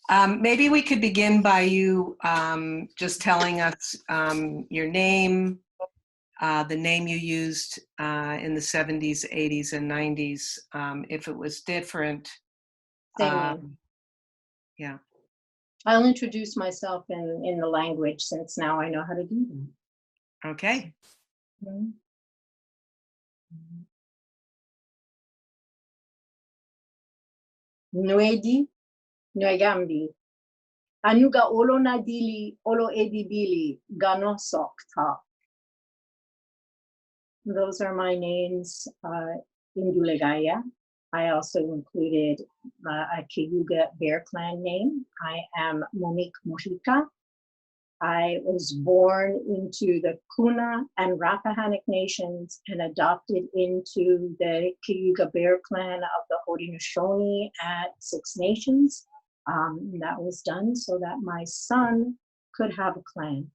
Maybe we could begin by you just telling us your name, the name you used in the 70s, 80s, and 90s, if it was different. Same name. Yeah. I'll introduce myself in the language since now I know how to do that. Okay. Nuedi, Nuegambi. Anuga olo nadili, olo edibili, ganosok ta. Those are my names in Dulegaya. I also included a Cayuga Bear Clan name. I am Monique Mojica. I was born into the Guna and Rappahannock nations and adopted into the Cayuga Bear Clan of the Haudenosaunee at Six Nations. That was done so that my son could have a clan.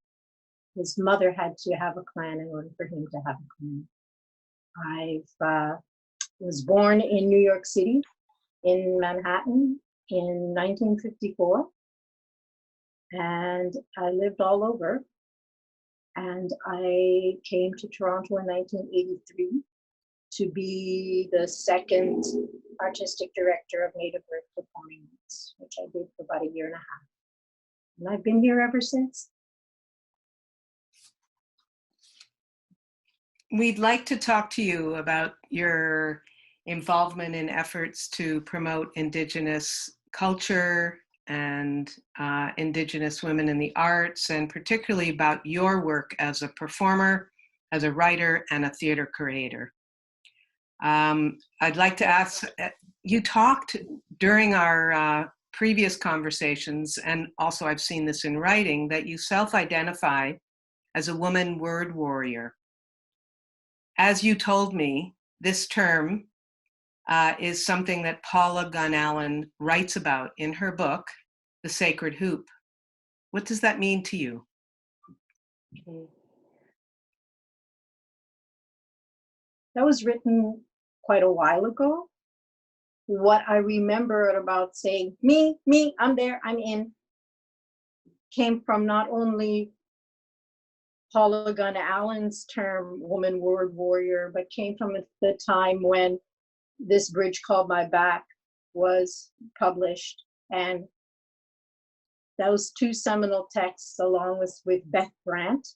His mother had to have a clan in order for him to have a clan. I was born in New York City, in Manhattan, in 1954. And I lived all over. And I came to Toronto in 1983 to be the second artistic director of Native Birth Performing Arts, which I did for about a year and a half. And I've been here ever since. We'd like to talk to you about your involvement in efforts to promote Indigenous culture and Indigenous women in the arts, and particularly about your work as a performer, as a writer, and a theater creator. I'd like to ask, you talked during our previous conversations, and also I've seen this in writing, that you self-identify as a woman word warrior. As you told me, this term is something that Paula Gunn-Allen writes about in her book, The Sacred Hoop. What does that mean to you? Okay. That was written quite a while ago. What I remember about saying, me, I'm there, I'm in, came from not only Paula Gunn-Allen's term, woman word warrior, but came from the time when This Bridge Called My Back was published. And those two seminal texts, along with Beth Brandt,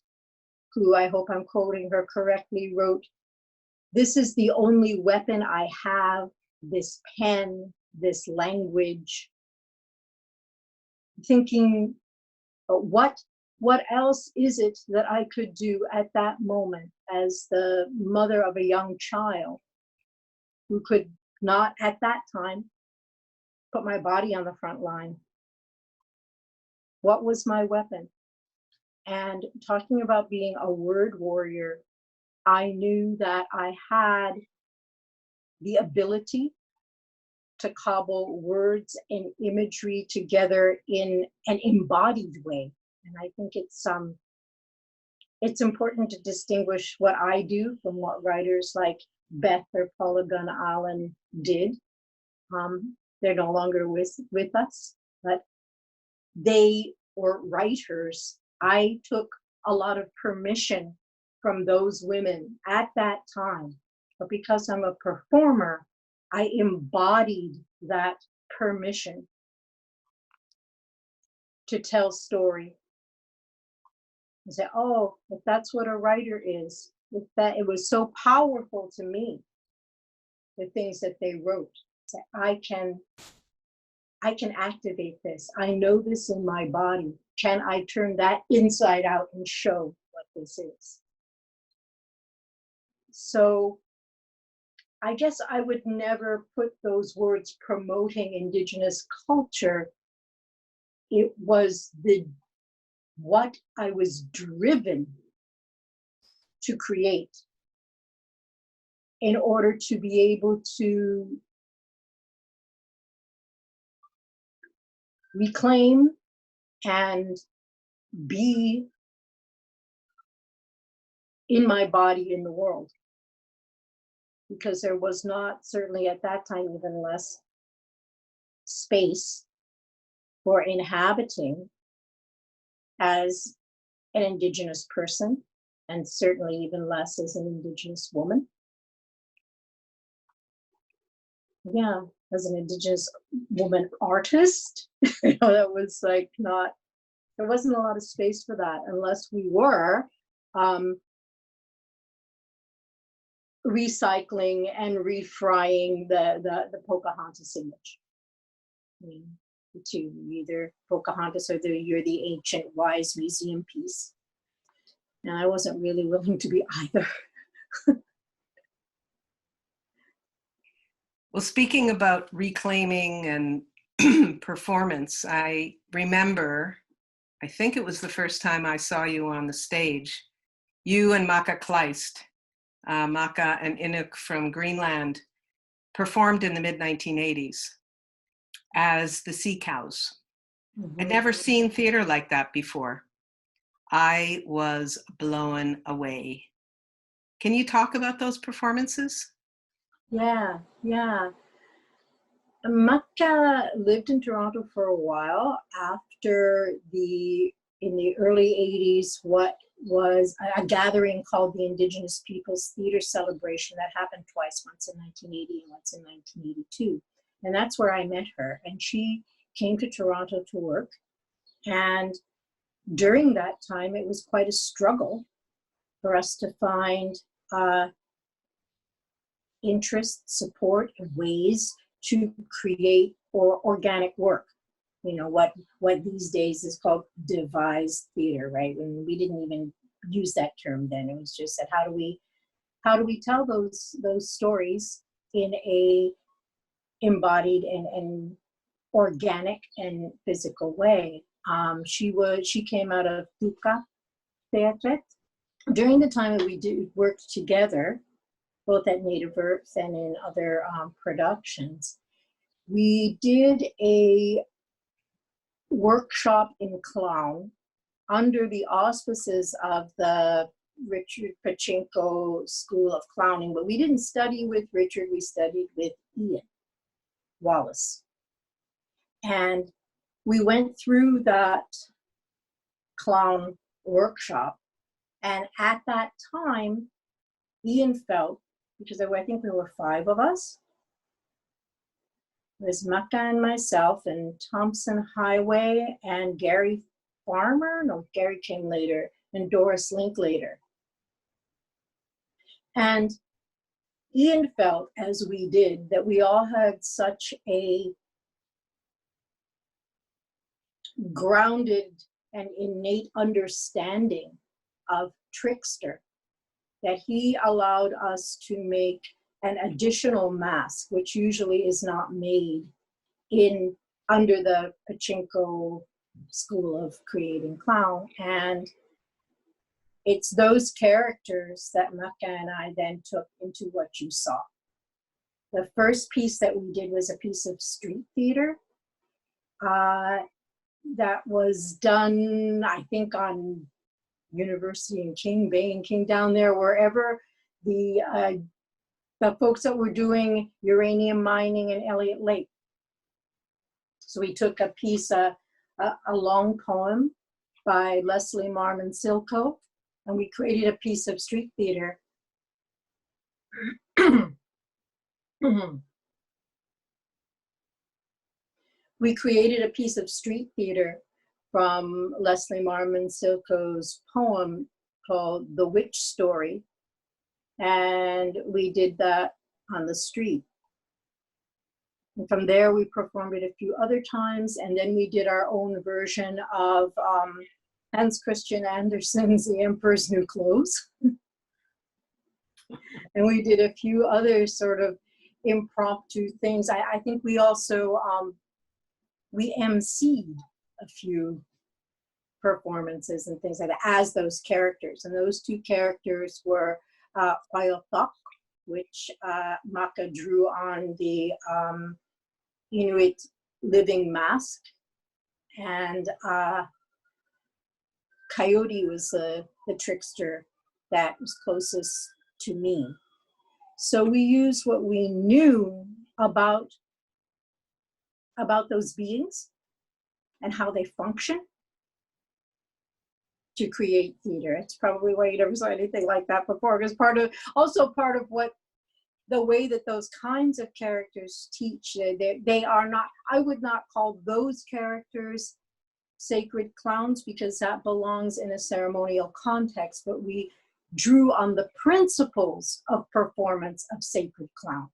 who I hope I'm quoting her correctly, wrote, "This is the only weapon I have, this pen, this language." Thinking, what else is it that I could do at that moment as the mother of a young child who could not at that time put my body on the front line? What was my weapon? And talking about being a word warrior, I knew that I had the ability to cobble words and imagery together in an embodied way. And I think it's important to distinguish what I do from what writers like Beth or Paula Gunn-Allen did. They're no longer with us, but they were writers. I took a lot of permission from those women at that time, but because I'm a performer, I embodied that permission to tell story. I say, oh, if that's what a writer is, if that, it was so powerful to me, the things that they wrote. Say, I can activate this. I know this in my body. Can I turn that inside out and show what this is? So I guess I would never put those words promoting Indigenous culture. It was what I was driven to create in order to be able to reclaim and be in my body in the world. Because there was not, certainly at that time, even less space for inhabiting as an Indigenous person, and certainly even less as an Indigenous woman. Yeah, as an Indigenous woman artist, that was like not, there wasn't a lot of space for that unless we were recycling and refrying the Pocahontas image. I mean, to either Pocahontas or you're the ancient wise museum piece. And I wasn't really willing to be either. Well, speaking about reclaiming and performance, I remember, I think it was the first time I saw you on the stage, you and Maka Kleist, Maka and Inuk from Greenland, performed in the mid-1980s as the Sea Cows. Mm-hmm. I'd never seen theater like that before. I was blown away. Can you talk about those performances? Yeah. Maka lived in Toronto for a while after in the early 80s, what was a gathering called the Indigenous Peoples Theater Celebration that happened twice, once in 1980 and once in 1982. And that's where I met her. And she came to Toronto to work. And during that time, it was quite a struggle for us to find interest, support, and ways to create organic work. You know, what these days is called devised theater, right? And we didn't even use that term then. It was just that how do we tell those stories in a embodied and organic and physical way. She came out of Tuca Theatre. During the time that we worked together, both at Native Earth and in other productions, we did a workshop in clown under the auspices of the Richard Pachinko School of Clowning. But we didn't study with Richard, we studied with Ian Wallace. And we went through that clown workshop. And at that time, Ian felt, because I think there were 5 of us, it was Maka and myself and Thompson Highway and Gary Farmer. No, Gary came later, and Doris Linklater. And Ian felt, as we did, that we all had such a grounded and innate understanding of Trickster that he allowed us to make an additional mask, which usually is not made under the Pachinko School of Creating Clown. And it's those characters that Maka and I then took into what you saw. The first piece that we did was a piece of street theater that was done, I think, on University and King Bay and King down there, wherever the folks that were doing uranium mining in Elliott Lake. So we took a piece, a long poem by Leslie Marmon Silko, and we created a piece of street theater. We created a piece of street theater from Leslie Marmon Silko's poem called The Witch Story. And we did that on the street. And from there, we performed it a few other times. And then we did our own version of Hans Christian Andersen's The Emperor's New Clothes. And we did a few other sort of impromptu things. I think we also, we emceed a few performances and things like that as those characters. And those 2 characters were Waiopok, which Maka drew on the Inuit living mask, and Coyote was the trickster that was closest to me. So we used what we knew about those beings and how they function to create theater. It's probably why you never saw anything like that before, because part of what the way that those kinds of characters teach, they are not, I would not call those characters sacred clowns, because that belongs in a ceremonial context, but we drew on the principles of performance of sacred clown,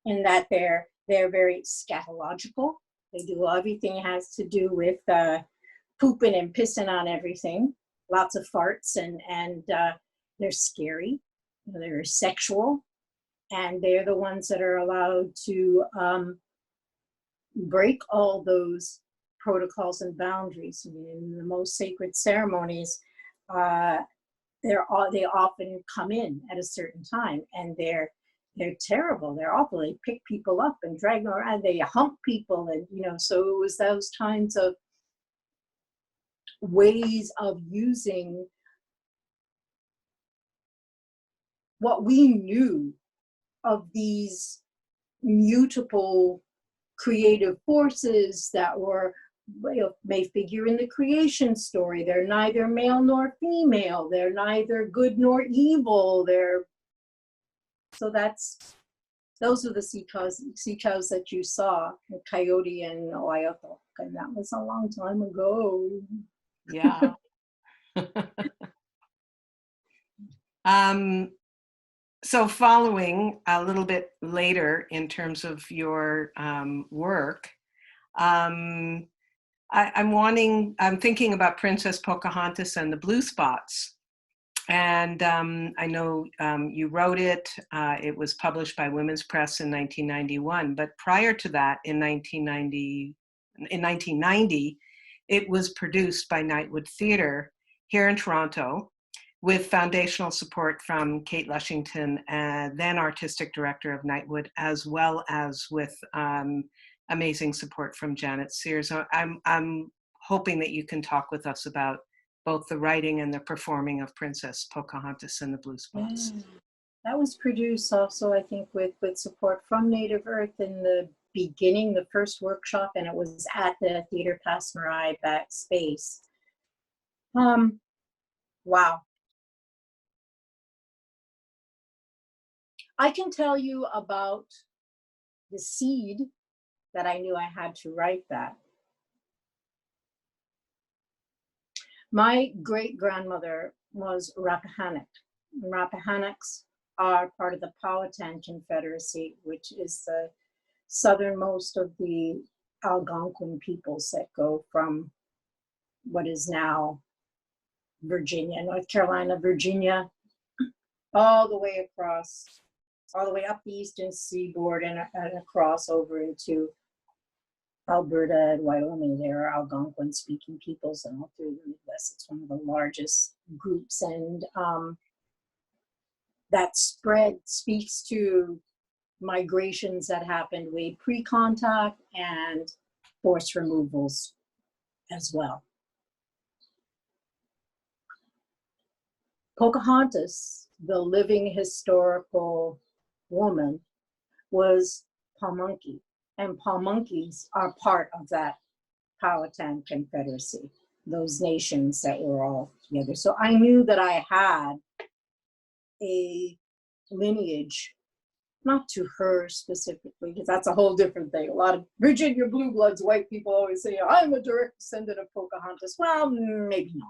in that they're very scatological. They do everything has to do with pooping and pissing on everything, lots of farts, and they're scary, they're sexual, and they're the ones that are allowed to break all those protocols and boundaries. I mean, in the most sacred ceremonies, they often come in at a certain time, and they're terrible. They're awful. They pick people up and drag them around. They hump people, and so it was those kinds of ways of using what we knew of these mutable creative forces that were, may figure in the creation story. They're neither male nor female. They're neither good nor evil. Those are the sea cows that you saw, Coyote and Oyoto, and that was a long time ago. Yeah. So following a little bit later in terms of your work, I'm thinking about Princess Pocahontas and the Blue Spots. And I know you wrote it. It was published by Women's Press in 1991. But prior to that, in 1990, it was produced by Nightwood Theatre here in Toronto, with foundational support from Kate Lushington, then artistic director of Nightwood, as well as with amazing support from Janet Sears. So I'm hoping that you can talk with us about both the writing and the performing of Princess Pocahontas and the Blue Spots. Yeah. That was produced also, I think, with support from Native Earth in the beginning, the first workshop, and it was at the Theatre Passe Muraille back space. Wow. I can tell you about the seed that I knew I had to write that. My great-grandmother was Rappahannock. Rappahannocks are part of the Powhatan Confederacy, which is the southernmost of the Algonquin peoples that go from what is now Virginia, North Carolina, Virginia, all the way across, all the way up the eastern seaboard and across over into Alberta and Wyoming. There are Algonquin-speaking peoples, and all through the Midwest. It's one of the largest groups, and that spread speaks to migrations that happened way pre-contact and forced removals as well. Pocahontas, the living historical woman, was Pamunkey, and Pamunkeys are part of that Powhatan Confederacy, those nations that were all together. So I knew that I had a lineage, not to her specifically, because that's a whole different thing. A lot of Virginia blue bloods, white people always say, I'm a direct descendant of Pocahontas. Well, maybe not.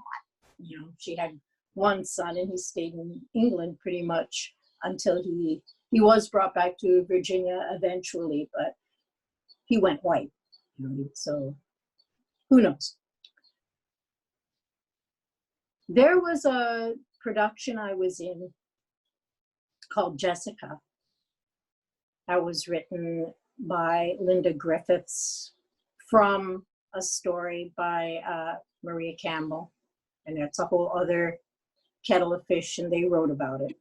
She had one son, and he stayed in England pretty much until he was brought back to Virginia eventually, but he went white. So who knows? There was a production I was in called Jessica. That was written by Linda Griffiths from a story by Maria Campbell. And that's a whole other kettle of fish, and they wrote about it.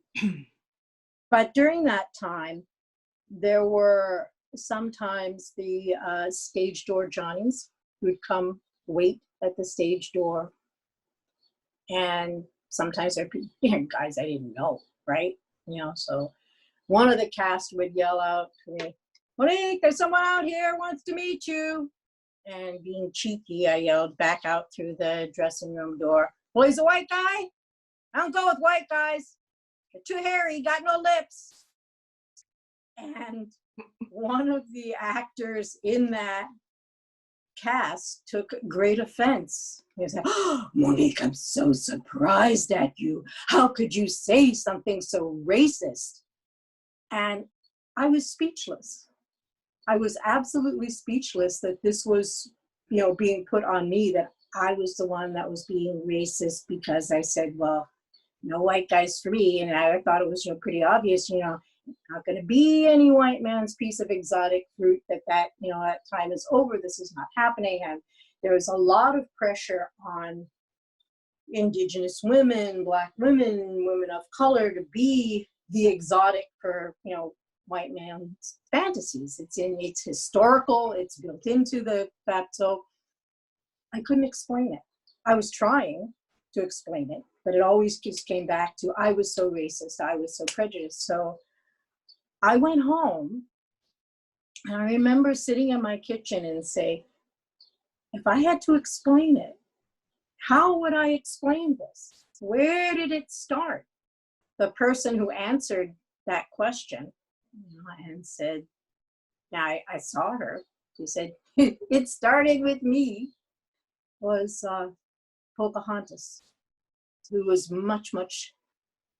But during that time, there were sometimes the stage door Johnnies who would come wait at the stage door. And sometimes there are guys I didn't know, right? So one of the cast would yell out to me, Monique, there's someone out here who wants to meet you. And being cheeky, I yelled back out through the dressing room door, "Well, he's a white guy? I don't go with white guys. They're too hairy, got no lips." And one of the actors in that cast took great offense. He said, "Oh, Monique, I'm so surprised at you. How could you say something so racist?" And I was speechless. I was absolutely speechless that this was, being put on me, that I was the one that was being racist because I said, well, no white guys for me. And I thought it was, pretty obvious, not going to be any white man's piece of exotic fruit that time is over. This is not happening. And there was a lot of pressure on Indigenous women, Black women, women of color to be the exotic for, white man's fantasies. It's historical, it's built into that. So I couldn't explain it. I was trying to explain it, but it always just came back to, I was so racist, I was so prejudiced. So I went home, and I remember sitting in my kitchen and say, if I had to explain it, how would I explain this? Where did it start? The person who answered that question and said, I saw her. She said, it started with me, was Pocahontas, who was much, much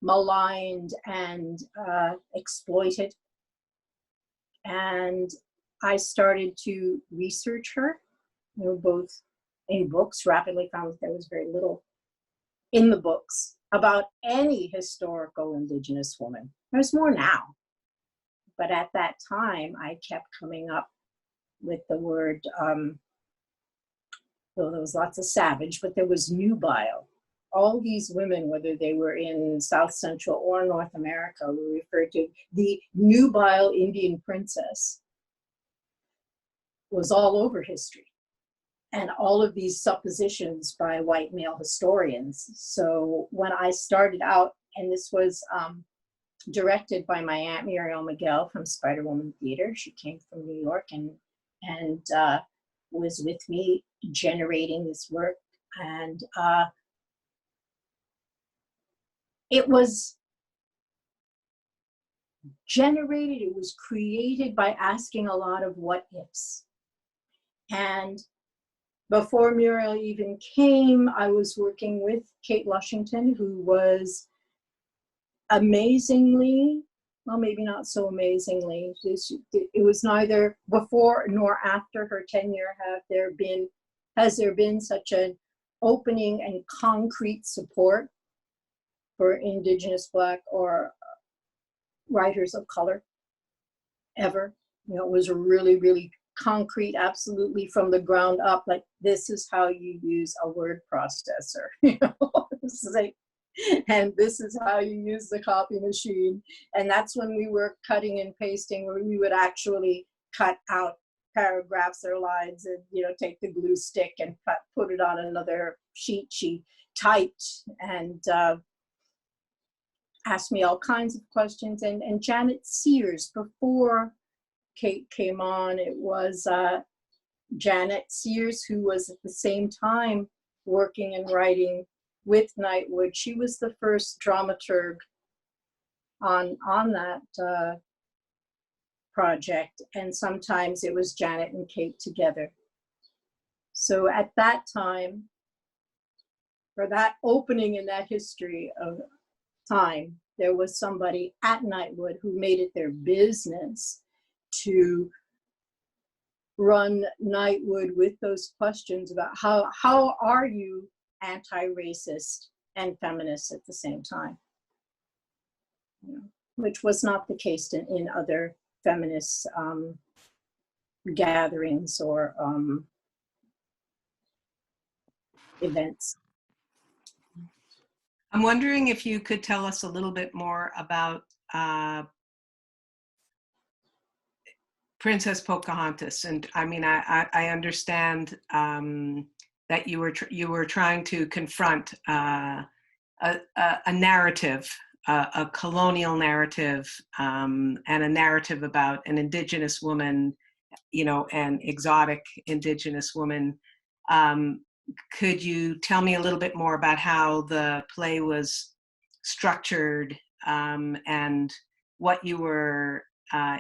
maligned and exploited. And I started to research her, both in books, rapidly found that there was very little in the books about any historical Indigenous woman. There's more now. But at that time, I kept coming up with the word, well, there was lots of savage, but there was nubile. All these women, whether they were in South Central or North America, were referred to. The nubile Indian princess was all over history, and all of these suppositions by white male historians. So when I started out, and this was directed by my Aunt Muriel Miguel from Spider Woman Theater. She came from New York and was with me generating this work. And it was generated, it was created by asking a lot of what ifs. And before Muriel even came, I was working with Kate Lushington, who was amazingly, well, maybe not so amazingly, it was neither before nor after her tenure has there been such an opening and concrete support for Indigenous, Black, or writers of color ever. It was really, really concrete, absolutely from the ground up, like, this is how you use a word processor. It's like, and this is how you use the copy machine. And that's when we were cutting and pasting, where we would actually cut out paragraphs or lines and, take the glue stick and put it on another sheet she typed, and asked me all kinds of questions. And Janet Sears, before Kate came on, it was Janet Sears, who was at the same time working and writing with Nightwood. She was the first dramaturg on that project, and sometimes it was Janet and Kate together. So at that time, for that opening in that history of time, there was somebody at Nightwood who made it their business to run Nightwood with those questions about how are you anti-racist and feminist at the same time, which was not the case in other feminist gatherings or events. I'm wondering if you could tell us a little bit more about Princess Pocahontas. And I mean, I understand that you were trying to confront a narrative, a colonial narrative, and a narrative about an Indigenous woman an exotic Indigenous woman. Could you tell me a little bit more about how the play was structured, and what you were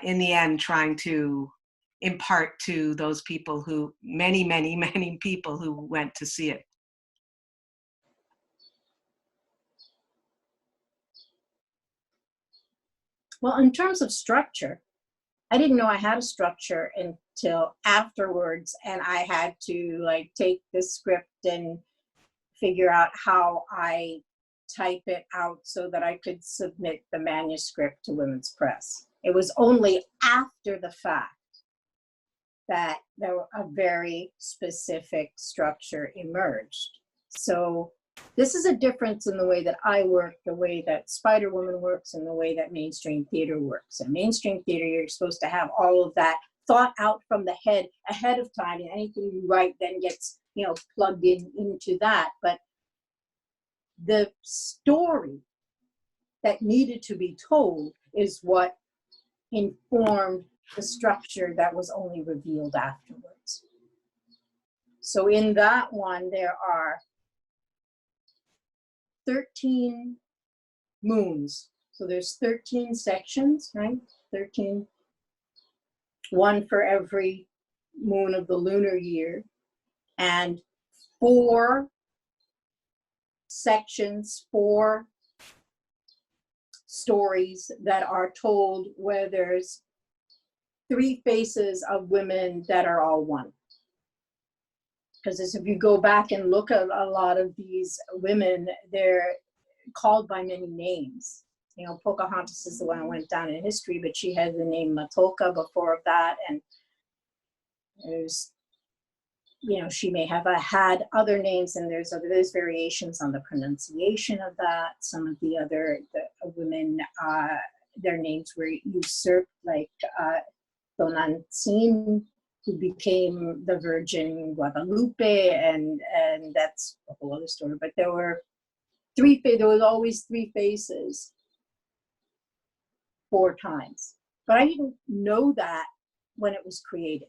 in the end trying to impart to those people who, many, many, many people who went to see it? Well, in terms of structure, I didn't know I had a structure until afterwards, and I had to take the script and figure out how I type it out so that I could submit the manuscript to Women's Press. It was only after the fact that there were a very specific structure emerged. So this is a difference in the way that I work, the way that Spider Woman works, and the way that mainstream theater works. In mainstream theater, you're supposed to have all of that thought out from the head ahead of time, and anything you write then gets plugged into that. But the story that needed to be told is what informed the structure that was only revealed afterwards. So in that one, there are 13 moons. So there's 13 sections, right? 13, one for every moon of the lunar year, and 4 sections, 4 stories that are told where there's 3 faces of women that are all one. Because if you go back and look at a lot of these women, they're called by many names. Pocahontas is the one that went down in history, but she had the name Matoka before that, and there's, she may have had other names, and there's variations on the pronunciation of that. Some of the other women, their names were usurped, like Tonantzin, who became the Virgin Guadalupe, and that's a whole other story. But there was always 3 faces 4 times. But I didn't know that when it was created.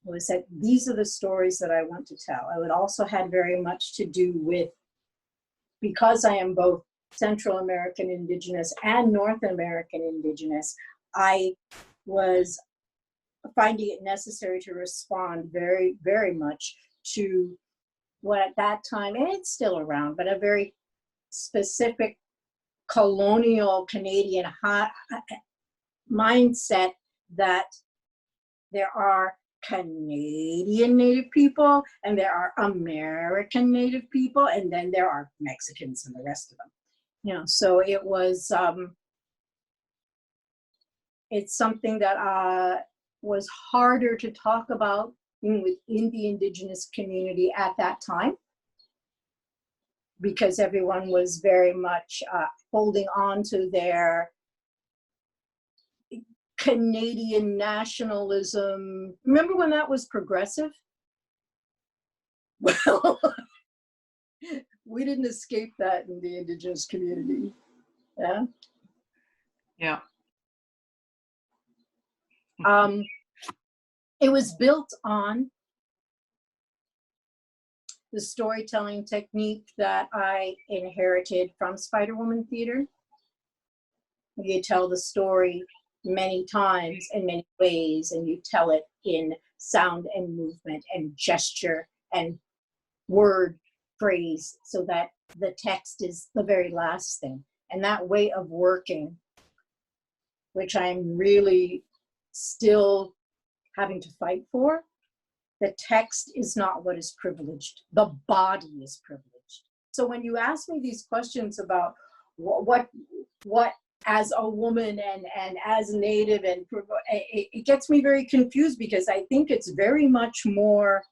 It was that these are the stories that I want to tell. It also had very much to do with, because I am both Central American Indigenous and North American Indigenous, I was finding it necessary to respond very, very much to what at that time, and it's still around, but a very specific colonial Canadian mindset that there are Canadian Native people, and there are American Native people, and then there are Mexicans and the rest of them. So it was, it's something that was harder to talk about within the Indigenous community at that time, because everyone was very much holding on to their Canadian nationalism. Remember when that was progressive? Well, we didn't escape that in the Indigenous community. Yeah. Yeah. It was built on the storytelling technique that I inherited from Spider Woman Theater. You tell the story many times in many ways, and you tell it in sound and movement and gesture and word phrase, so that the text is the very last thing. And that way of working, which I'm really still having to fight for, the text is not what is privileged. The body is privileged. So when you ask me these questions about what as a woman and as Native, and it gets me very confused, because I think it's very much more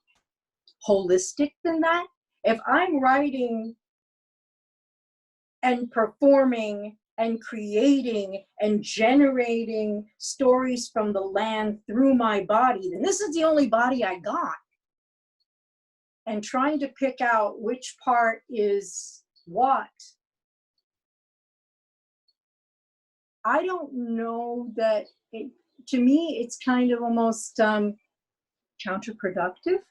holistic than that. If I'm writing and performing and creating and generating stories from the land through my body, then this is the only body I got. And trying to pick out which part is what, I don't know that it to me, it's kind of almost counterproductive.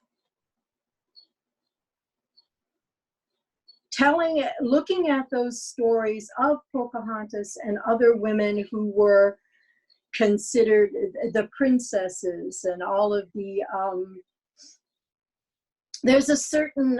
Looking at those stories of Pocahontas and other women who were considered the princesses and all of the, there's a certain,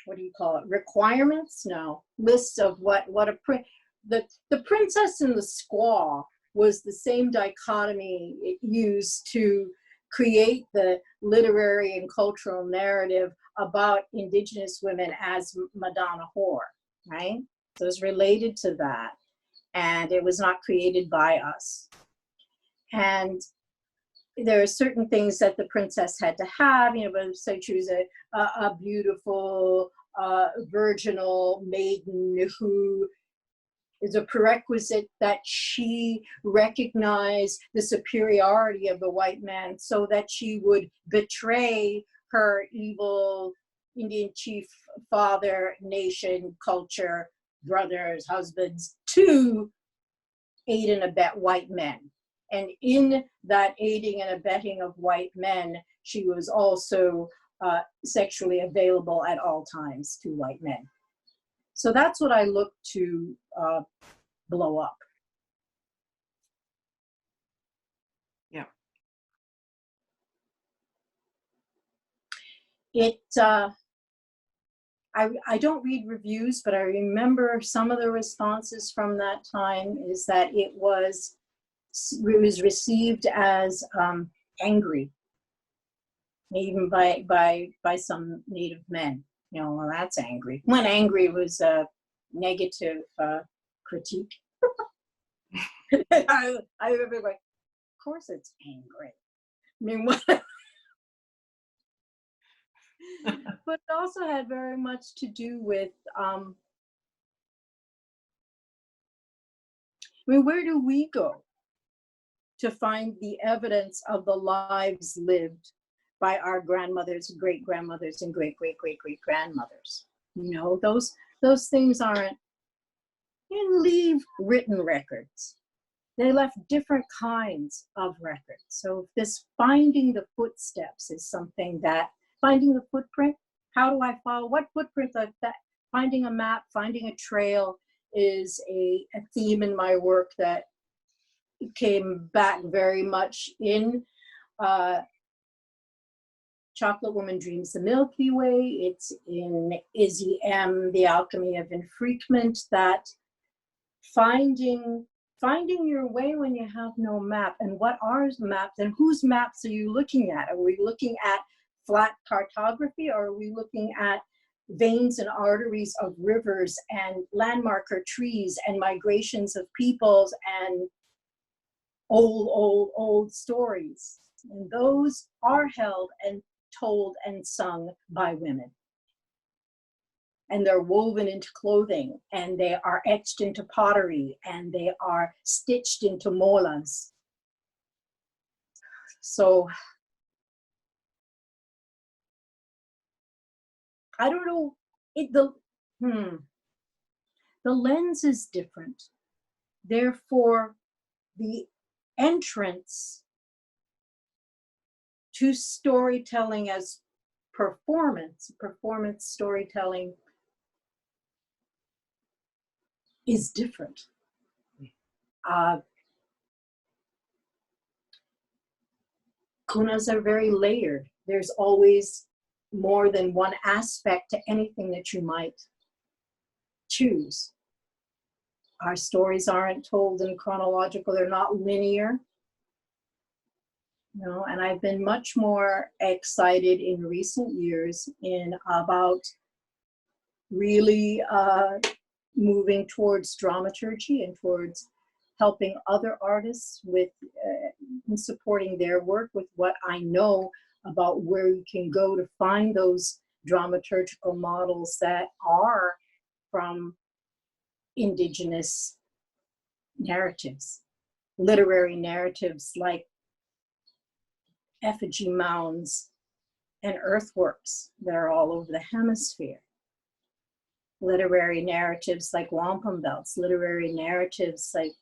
what do you call it, requirements? No, lists of what the princess and the squaw was the same dichotomy it used to create the literary and cultural narrative about Indigenous women as Madonna whore, right? So it's related to that. And it was not created by us. And there are certain things that the princess had to have, you know, but say she was a beautiful, virginal maiden who is a prerequisite that she recognize the superiority of the white man so that she would betray her evil Indian chief, father, nation, culture, brothers, husbands, to aid and abet white men. And in that aiding and abetting of white men, she was also sexually available at all times to white men. So that's what I look to blow up. Yeah. I don't read reviews, but I remember some of the responses from that time is that it was received as angry, even by some Native men. You know, well, that's angry. When angry was a negative critique. I remember like, of course it's angry. I mean, what? But it also had very much to do with, I mean, where do we go to find the evidence of the lives lived by our grandmothers, great-grandmothers, and great-great-great-great-grandmothers? You know, those things aren't, you leave written records. They left different kinds of records. So this finding the footsteps is something that, finding the footprint, how do I follow, what footprint that, finding a map, finding a trail is a theme in my work that came back very much in Chocolate Woman Dreams the Milky Way. It's in Izzy M, The Alchemy of Infrequent, that finding your way when you have no map, and what are maps and whose maps are you looking at? Are we looking at flat cartography, or are we looking at veins and arteries of rivers and landmarker trees and migrations of peoples and old stories? And those are held and told and sung by women. And they're woven into clothing, and they are etched into pottery, and they are stitched into molas. So I don't know, the lens is different. Therefore, the entrance to storytelling as performance storytelling is different. Kunas are very layered. There's always more than one aspect to anything that you might choose. Our stories aren't told in chronological, they're not linear. You know, and I've been much more excited in recent years about really moving towards dramaturgy and towards helping other artists with supporting their work with what I know about where you can go to find those dramaturgical models that are from Indigenous narratives, literary narratives like effigy mounds and earthworks that are all over the hemisphere. Literary narratives like wampum belts, literary narratives like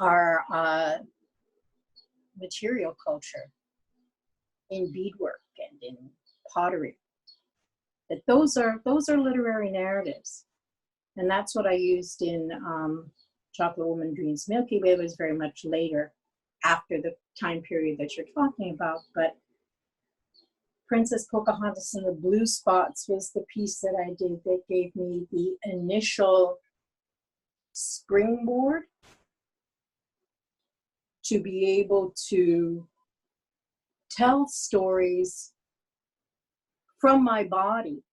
our material culture in beadwork and in pottery. That those are literary narratives, and that's what I used in Chocolate Woman Dreams Milky Way. Was very much later, after the time period that you're talking about, but Princess Pocahontas and the Blue Spots was the piece that I did that gave me the initial springboard to be able to tell stories from my body.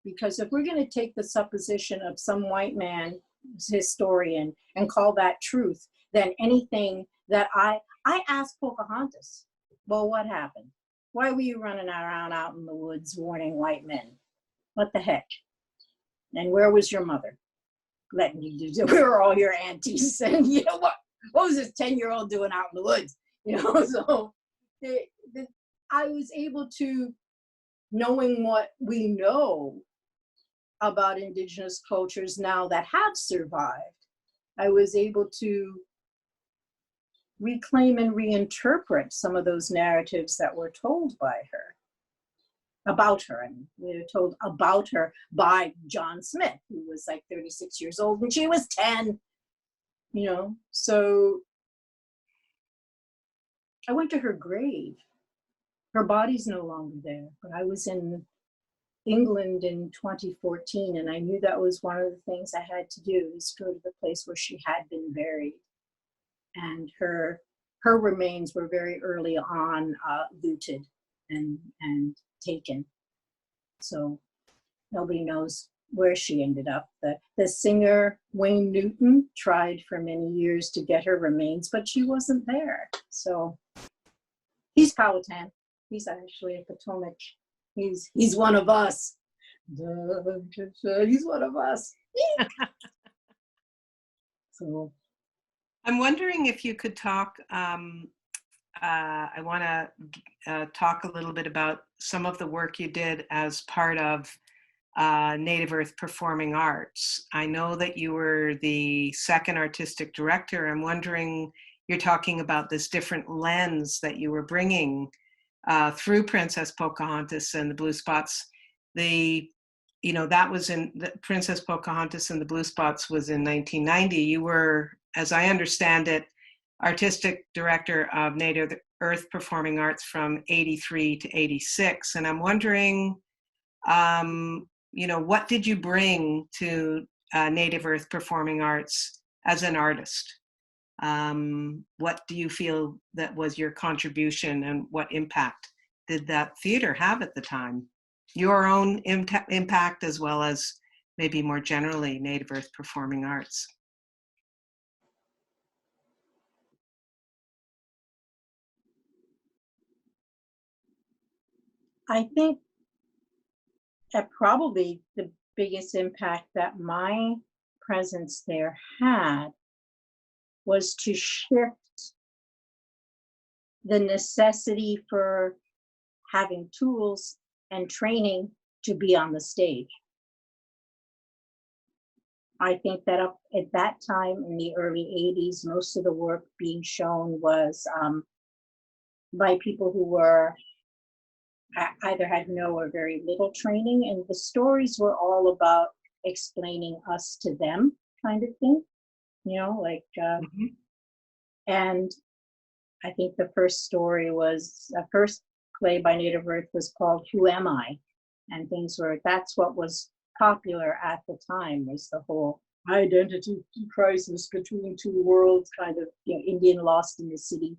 Because if we're going to take the supposition of some white man historian and call that truth, then anything that I asked Pocahontas, well, what happened? Why were you running around out in the woods warning white men? What the heck? And where was your mother? Letting you do, we were all your aunties. And you know what was this 10-year-old doing out in the woods? You know, so I was able to, knowing what we know about Indigenous cultures now that have survived, I was able to reclaim and reinterpret some of those narratives that were told by her, about her. And we were told about her by John Smith, who was like 36 years old and she was 10, you know. So I went to her grave. Her body's no longer there, but I was in England in 2014, and I knew that was one of the things I had to do, is go to the place where she had been buried. And her remains were very early on looted and taken. So nobody knows where she ended up. The singer Wayne Newton tried for many years to get her remains, but she wasn't there. So he's Powhatan. He's actually a Potomac. He's one of us. He's one of us. So I'm wondering if you could talk, I want to talk a little bit about some of the work you did as part of Native Earth Performing Arts. I know that you were the second artistic director. I'm wondering, you're talking about this different lens that you were bringing through Princess Pocahontas and the Blue Spots. That was in Princess Pocahontas and the Blue Spots was in 1990. You were, as I understand it, artistic director of Native Earth Performing Arts from 83 to 86. And I'm wondering, what did you bring to Native Earth Performing Arts as an artist? What do you feel that was your contribution, and what impact did that theater have at the time? Your own impact, as well as maybe more generally Native Earth Performing Arts. I think that probably the biggest impact that my presence there had was to shift the necessity for having tools and training to be on the stage. I think that up at that time in the early 80s, most of the work being shown was by people who were either had no or very little training, and the stories were all about explaining us to them kind of thing, and I think the first story was, first play by Native Earth was called Who Am I? And that's what was popular at the time, was the whole identity crisis between two worlds, kind of, Indian lost in the city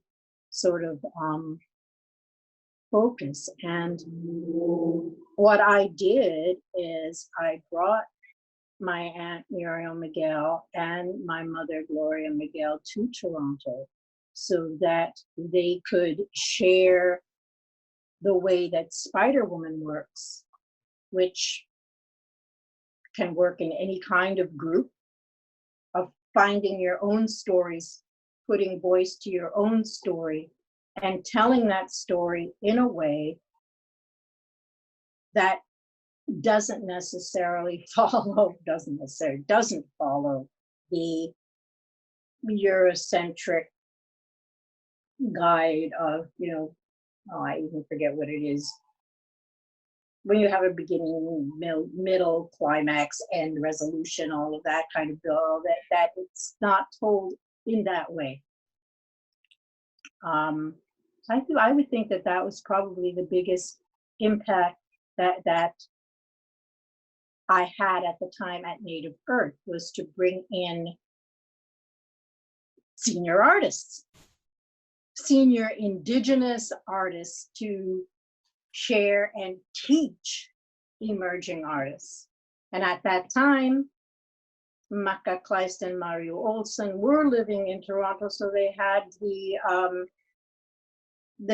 sort of focus. And what I did is I brought my Aunt Muriel Miguel and my mother Gloria Miguel to Toronto so that they could share the way that Spider Woman works, which can work in any kind of group, of finding your own stories, putting voice to your own story, and telling that story in a way that doesn't follow the Eurocentric guide of, oh, I even forget what it is. When you have a beginning, middle, climax, end, resolution, all of that kind of bill, that it's not told in that way. I would think that was probably the biggest impact that I had at the time at Native Earth, was to bring in senior artists, senior Indigenous artists, to share and teach emerging artists. And at that time, Maka Kleist and Mario Olsen were living in Toronto, so they had the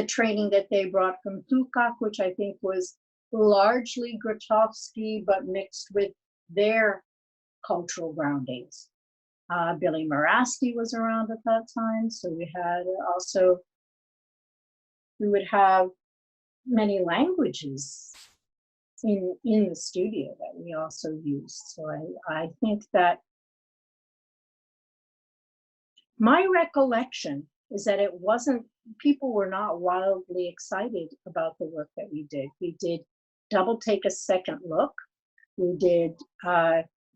training that they brought from Tukak, which I think was largely Grotowski, but mixed with their cultural groundings. Billy Morasti was around at that time, so we would have many languages in the studio that we also used. So I think that my recollection is that people were not wildly excited about the work that we did. We did double take a second look. We did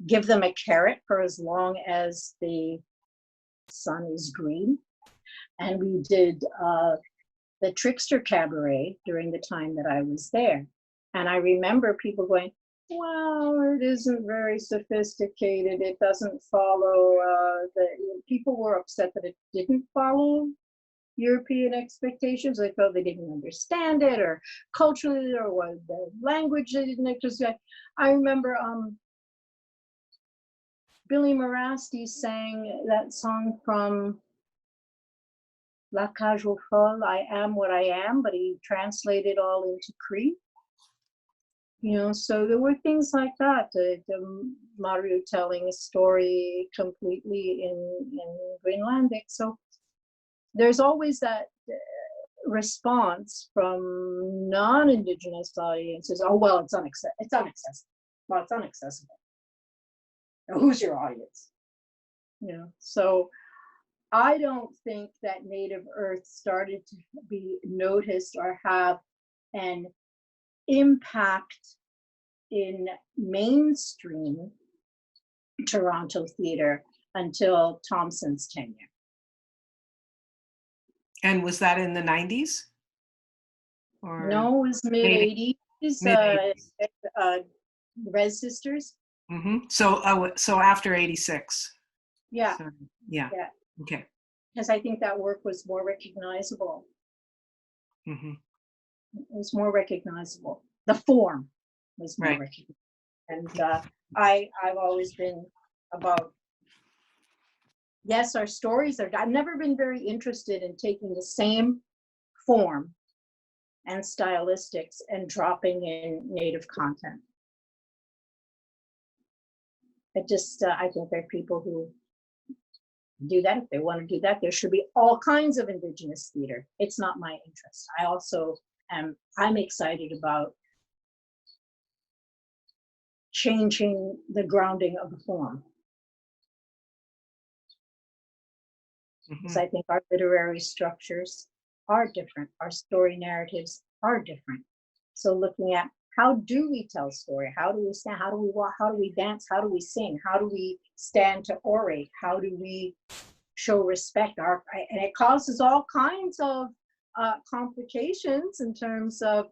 give them a carrot for as long as the sun is green. And we did the Trickster Cabaret during the time that I was there. And I remember people going, well, it isn't very sophisticated. It doesn't follow, people were upset that it didn't follow European expectations. They felt they didn't understand it, or culturally, or was the language they didn't understand. I remember Billy Morasti sang that song from La Cage aux Folles, I Am What I Am, but he translated all into Cree. So there were things like that. Mario telling a story completely in Greenlandic. So there's always that response from non-Indigenous audiences. Oh, well, it's inaccessible. Well, it's inaccessible. Now, who's your audience? So I don't think that Native Earth started to be noticed or have an impact in mainstream Toronto theater until Thompson's tenure. And was that in the 90s? Or no, it was mid-80s. Res Sisters. Mm-hmm. So after 86. Yeah. So, yeah. Okay. Because I think that work was more recognizable. Mm-hmm. It was more recognizable. The form was more recognizable. And I've always been about, yes, our stories are, I've never been very interested in taking the same form and stylistics and dropping in Native content. I think there are people who do that. If they want to do that, there should be all kinds of Indigenous theater. It's not my interest. I also I'm excited about changing the grounding of the form. Because I think our literary structures are different. Our story narratives are different. So looking at, how do we tell story? How do we stand? How do we walk? How do we dance? How do we sing? How do we stand to orate? How do we show respect? And it causes all kinds of complications in terms of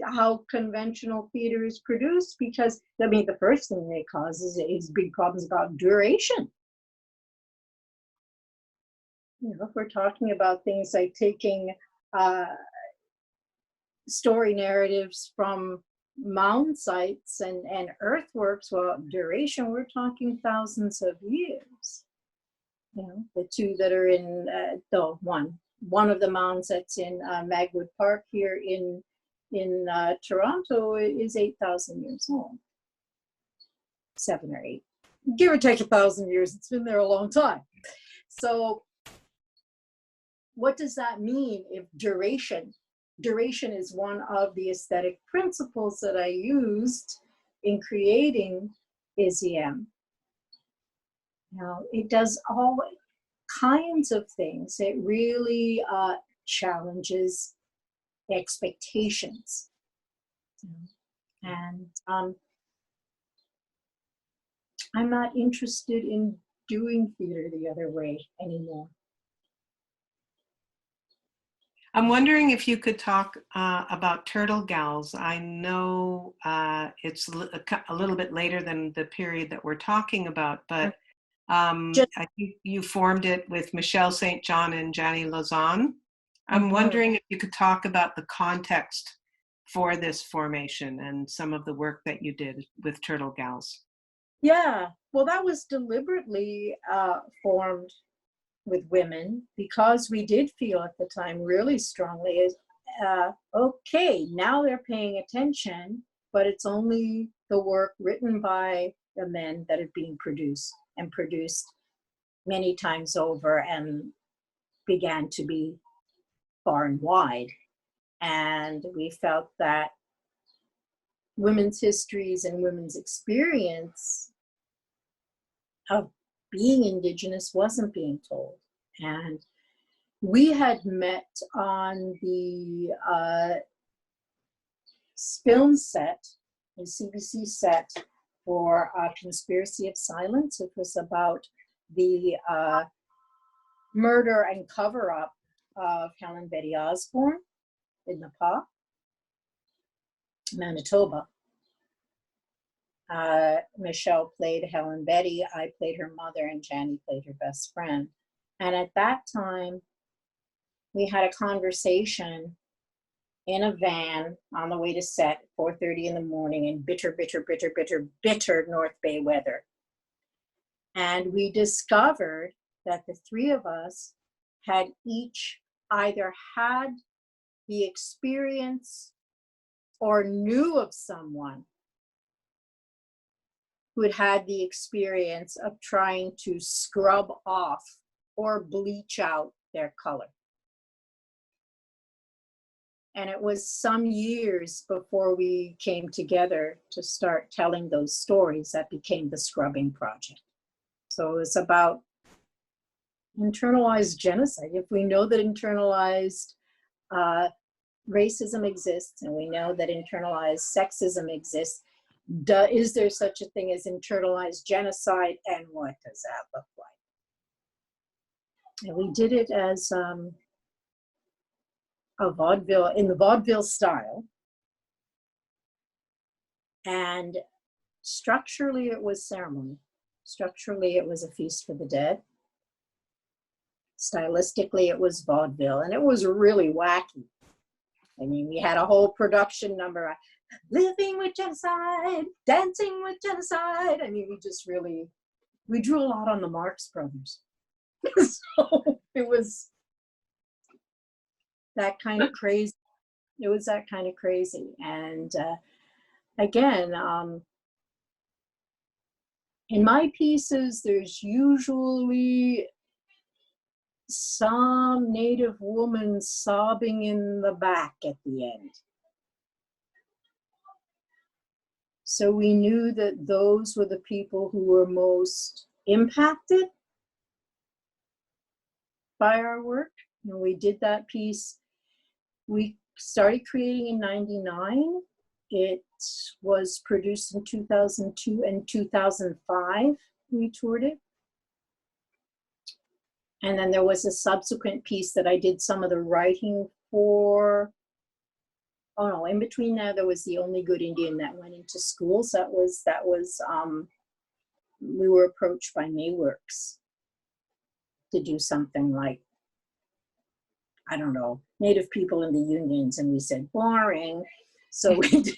how conventional theater is produced, because the first thing it causes is big problems about duration. If we're talking about things like taking story narratives from mound sites and earthworks, well, duration, we're talking thousands of years. The two that are in, one of the mounds that's in Magwood Park here in Toronto is 8,000 years old. 7 or 8, give or take 1,000 years. It's been there a long time. So what does that mean if duration is one of the aesthetic principles that I used in creating IZM? Now, it does all kinds of things. It really challenges expectations. And I'm not interested in doing theater the other way anymore. I'm wondering if you could talk about Turtle Gals. I know it's a little bit later than the period that we're talking about, but I think you formed it with Michelle St. John and Janie Lausanne. I'm wondering if you could talk about the context for this formation and some of the work that you did with Turtle Gals. Yeah, well, that was deliberately formed with women because we did feel at the time really strongly is, okay, now they're paying attention, but it's only the work written by the men that are being produced and produced many times over and began to be far and wide. And we felt that women's histories and women's experience of being Indigenous wasn't being told. And we had met on the film set, the CBC set for Conspiracy of Silence. It was about the murder and cover-up of Helen Betty Osborne in Nepal, Manitoba. Michelle played Helen Betty, I played her mother, and Janie played her best friend. And at that time, we had a conversation in a van on the way to set, 4:30 in the morning in bitter, bitter, bitter, bitter, bitter North Bay weather. And we discovered that the three of us had each either had the experience or knew of someone who had had the experience of trying to scrub off or bleach out their color. And it was some years before we came together to start telling those stories that became the Scrubbing Project. So it was about internalized genocide. If we know that internalized racism exists, and we know that internalized sexism exists, is there such a thing as internalized genocide, and what does that look like? And we did it as a vaudeville, in the vaudeville style. And structurally, it was ceremony. Structurally, it was a feast for the dead. Stylistically, it was vaudeville, and it was really wacky. I mean, we had a whole production number, living with genocide, dancing with genocide. I mean, we drew a lot on the Marx Brothers. So it was that kind of crazy. It was that kind of crazy. And again, in my pieces, there's usually some Native woman sobbing in the back at the end. So we knew that those were the people who were most impacted by our work. And we did that piece. We started creating in '99. It was produced in 2002 and 2005. We toured it. And then there was a subsequent piece that I did some of the writing for. Oh no, in between there was The Only Good Indian that went into schools. That was we were approached by Mayworks to do something like, I don't know, Native people in the unions, and we said, boring. So we did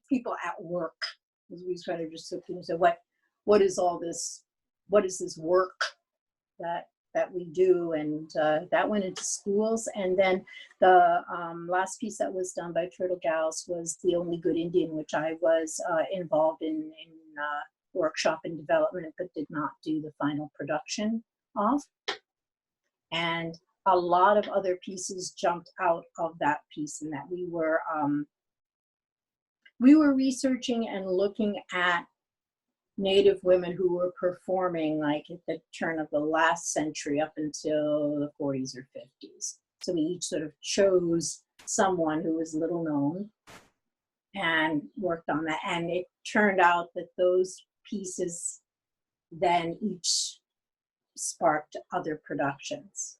people at work. We kind of just took and said, what is all this, what is this work that we do? And that went into schools. And then the last piece that was done by Turtle Gals was The Only Good Indian, which I was involved in workshop and development, but did not do the final production of. And a lot of other pieces jumped out of that piece, in that we were researching and looking at Native women who were performing like at the turn of the last century up until the 40s or 50s. So we each sort of chose someone who was little known and worked on that. And it turned out that those pieces then each sparked other productions.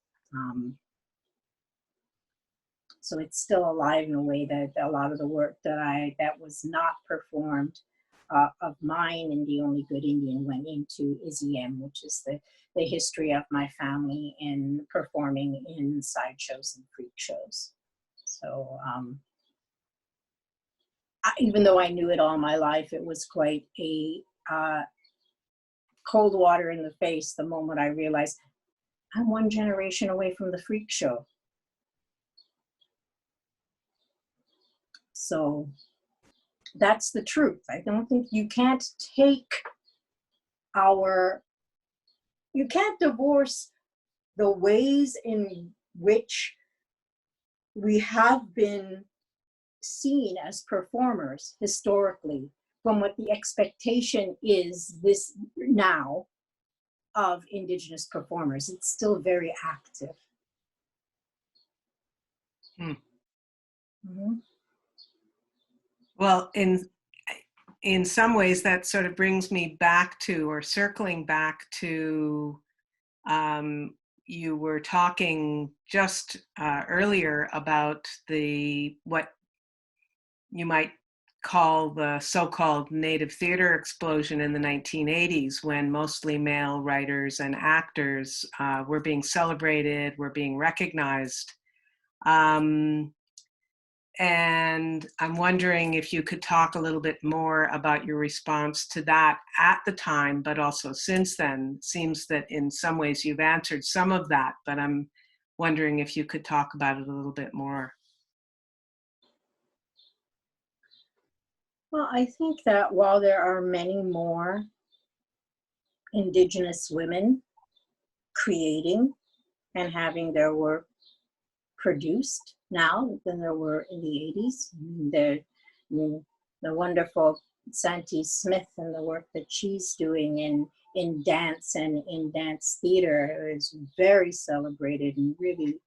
So it's still alive in a way that a lot of the work that was not performed of mine in The Only Good Indian went into IZM, which is the history of my family in performing in sideshows and freak shows. So even though I knew it all my life, it was quite a cold water in the face the moment I realized I'm one generation away from the freak show. So that's the truth. I don't think you can't you can't divorce the ways in which we have been seen as performers historically from what the expectation is this now of Indigenous performers. It's still very active. Mm-hmm. Well, in some ways, that sort of brings me back to, or circling back to, you were talking just earlier about what you might call the so-called Native theater explosion in the 1980s, when mostly male writers and actors were being celebrated, were being recognized. And I'm wondering if you could talk a little bit more about your response to that at the time, but also since then. It seems that in some ways you've answered some of that, but I'm wondering if you could talk about it a little bit more. Well, I think that while there are many more Indigenous women creating and having their work produced now than there were in the 80s. The wonderful Santi Smith and the work that she's doing in dance and in dance theater is very celebrated and really,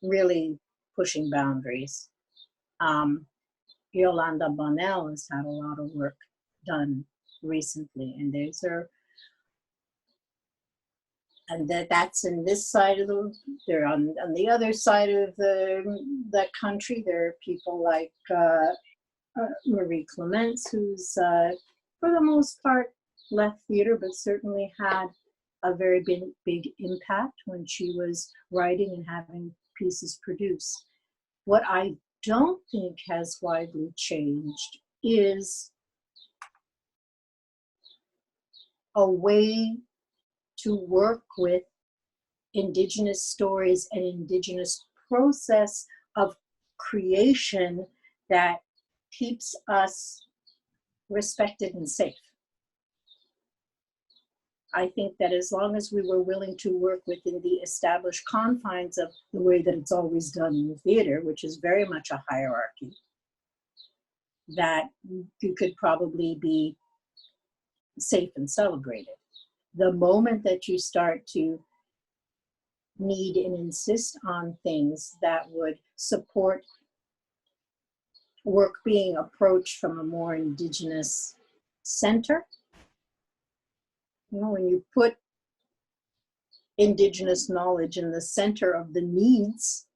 really pushing boundaries. Yolanda Bonnell has had a lot of work done recently, and that's in this side of they're on the other side of the country. There are people like Marie Clements, who's for the most part left theater, but certainly had a very big impact when she was writing and having pieces produced. What I don't think has widely changed is a way to work with Indigenous stories and Indigenous process of creation that keeps us respected and safe. I think that as long as we were willing to work within the established confines of the way that it's always done in theater, which is very much a hierarchy, that you could probably be safe and celebrated. The moment that you start to need and insist on things that would support work being approached from a more Indigenous center, when you put Indigenous knowledge in the center of the needs,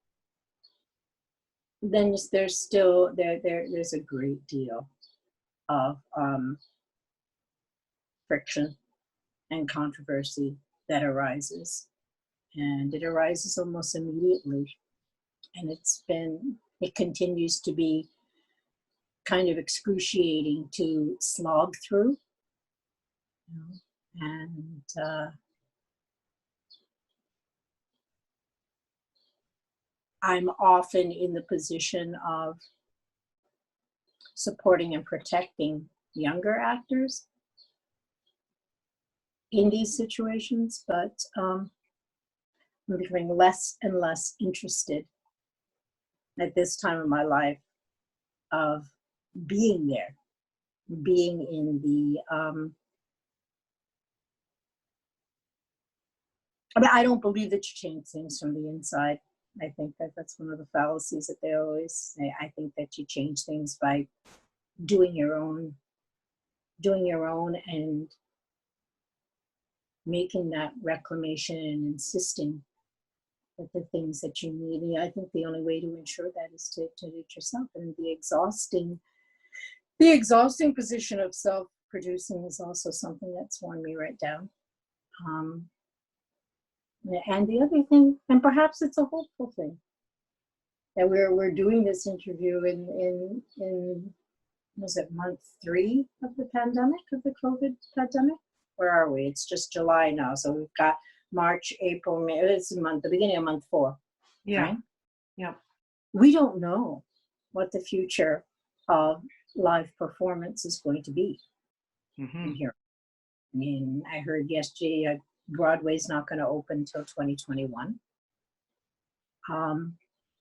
then there's still there's a great deal of friction and controversy that arises, and it arises almost immediately, and it continues to be kind of excruciating to slog through, and I'm often in the position of supporting and protecting younger actors in these situations, but I'm becoming less and less interested at this time of my life of being there being in the, I mean, I don't believe that you change things from the inside. I think that that's one of the fallacies that they always say. I think that you change things by doing your own and making that reclamation and insisting that the things that you need. And I think the only way to ensure that is to do it yourself. And the exhausting position of self-producing is also something that's worn me right down. And the other thing, and perhaps it's a hopeful thing, that we're doing this interview in was it month 3 of the pandemic, of the COVID pandemic? Where are we? It's just July now, so we've got March, April, May. It's the beginning of month 4. Yeah, right? yeah. We don't know what the future of live performance is going to be in here. I mean, I heard yesterday Broadway's not going to open until 2021.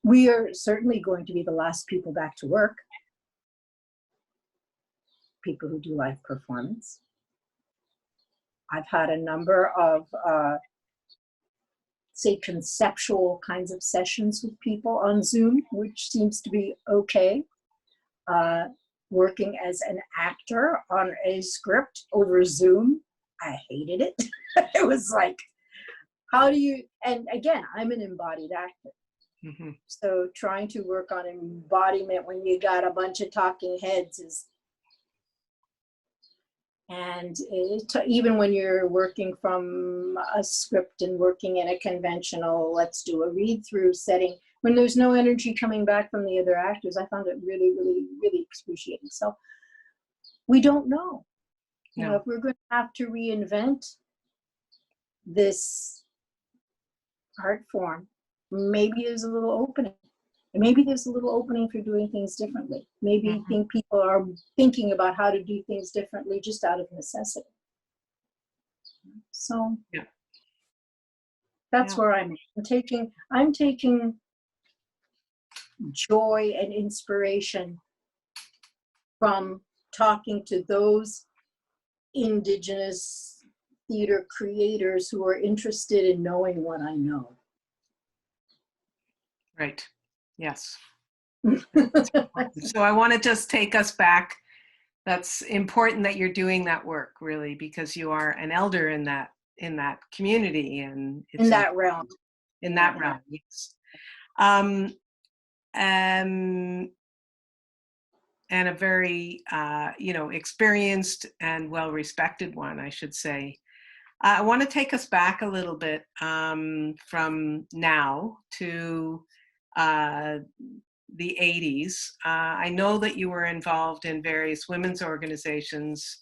We are certainly going to be the last people back to work, people who do live performance. I've had a number of, say, conceptual kinds of sessions with people on Zoom, which seems to be okay. Working as an actor on a script over Zoom, I hated it. It was like, how do you, and again, I'm an embodied actor. So trying to work on embodiment when you got a bunch of talking heads is, and even when you're working from a script and working in a conventional, let's do a read through setting, when there's no energy coming back from the other actors, I found it really, really, really excruciating. So we don't know. You know, if we're going to have to reinvent this art form, maybe there's a little opening. Maybe there's a little opening for doing things differently. Maybe I think people are thinking about how to do things differently just out of necessity. So that's where I'm taking joy and inspiration from talking to those Indigenous theater creators who are interested in knowing what I know. Right. Yes. So I want to just take us back. That's important that you're doing that work, really, because you are an elder in that community, and it's in that realm. In that realm, yes. And a very experienced and well-respected one, I should say. I want to take us back a little bit from now to the 80s. I know that you were involved in various women's organizations,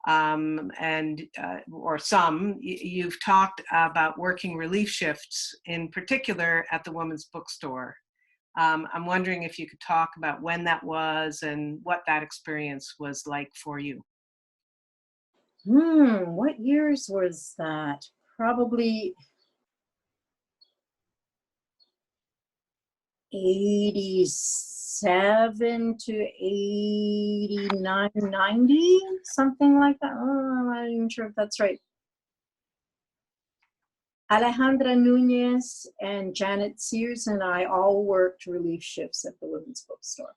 or some. You've talked about working relief shifts, in particular at the Women's Bookstore. I'm wondering if you could talk about when that was and what that experience was like for you. What years was that? Probably 87 to 89, 90, something like that. I'm not even sure if that's right. Alejandra Nunez and Janet Sears and I all worked relief shifts at the Women's Bookstore.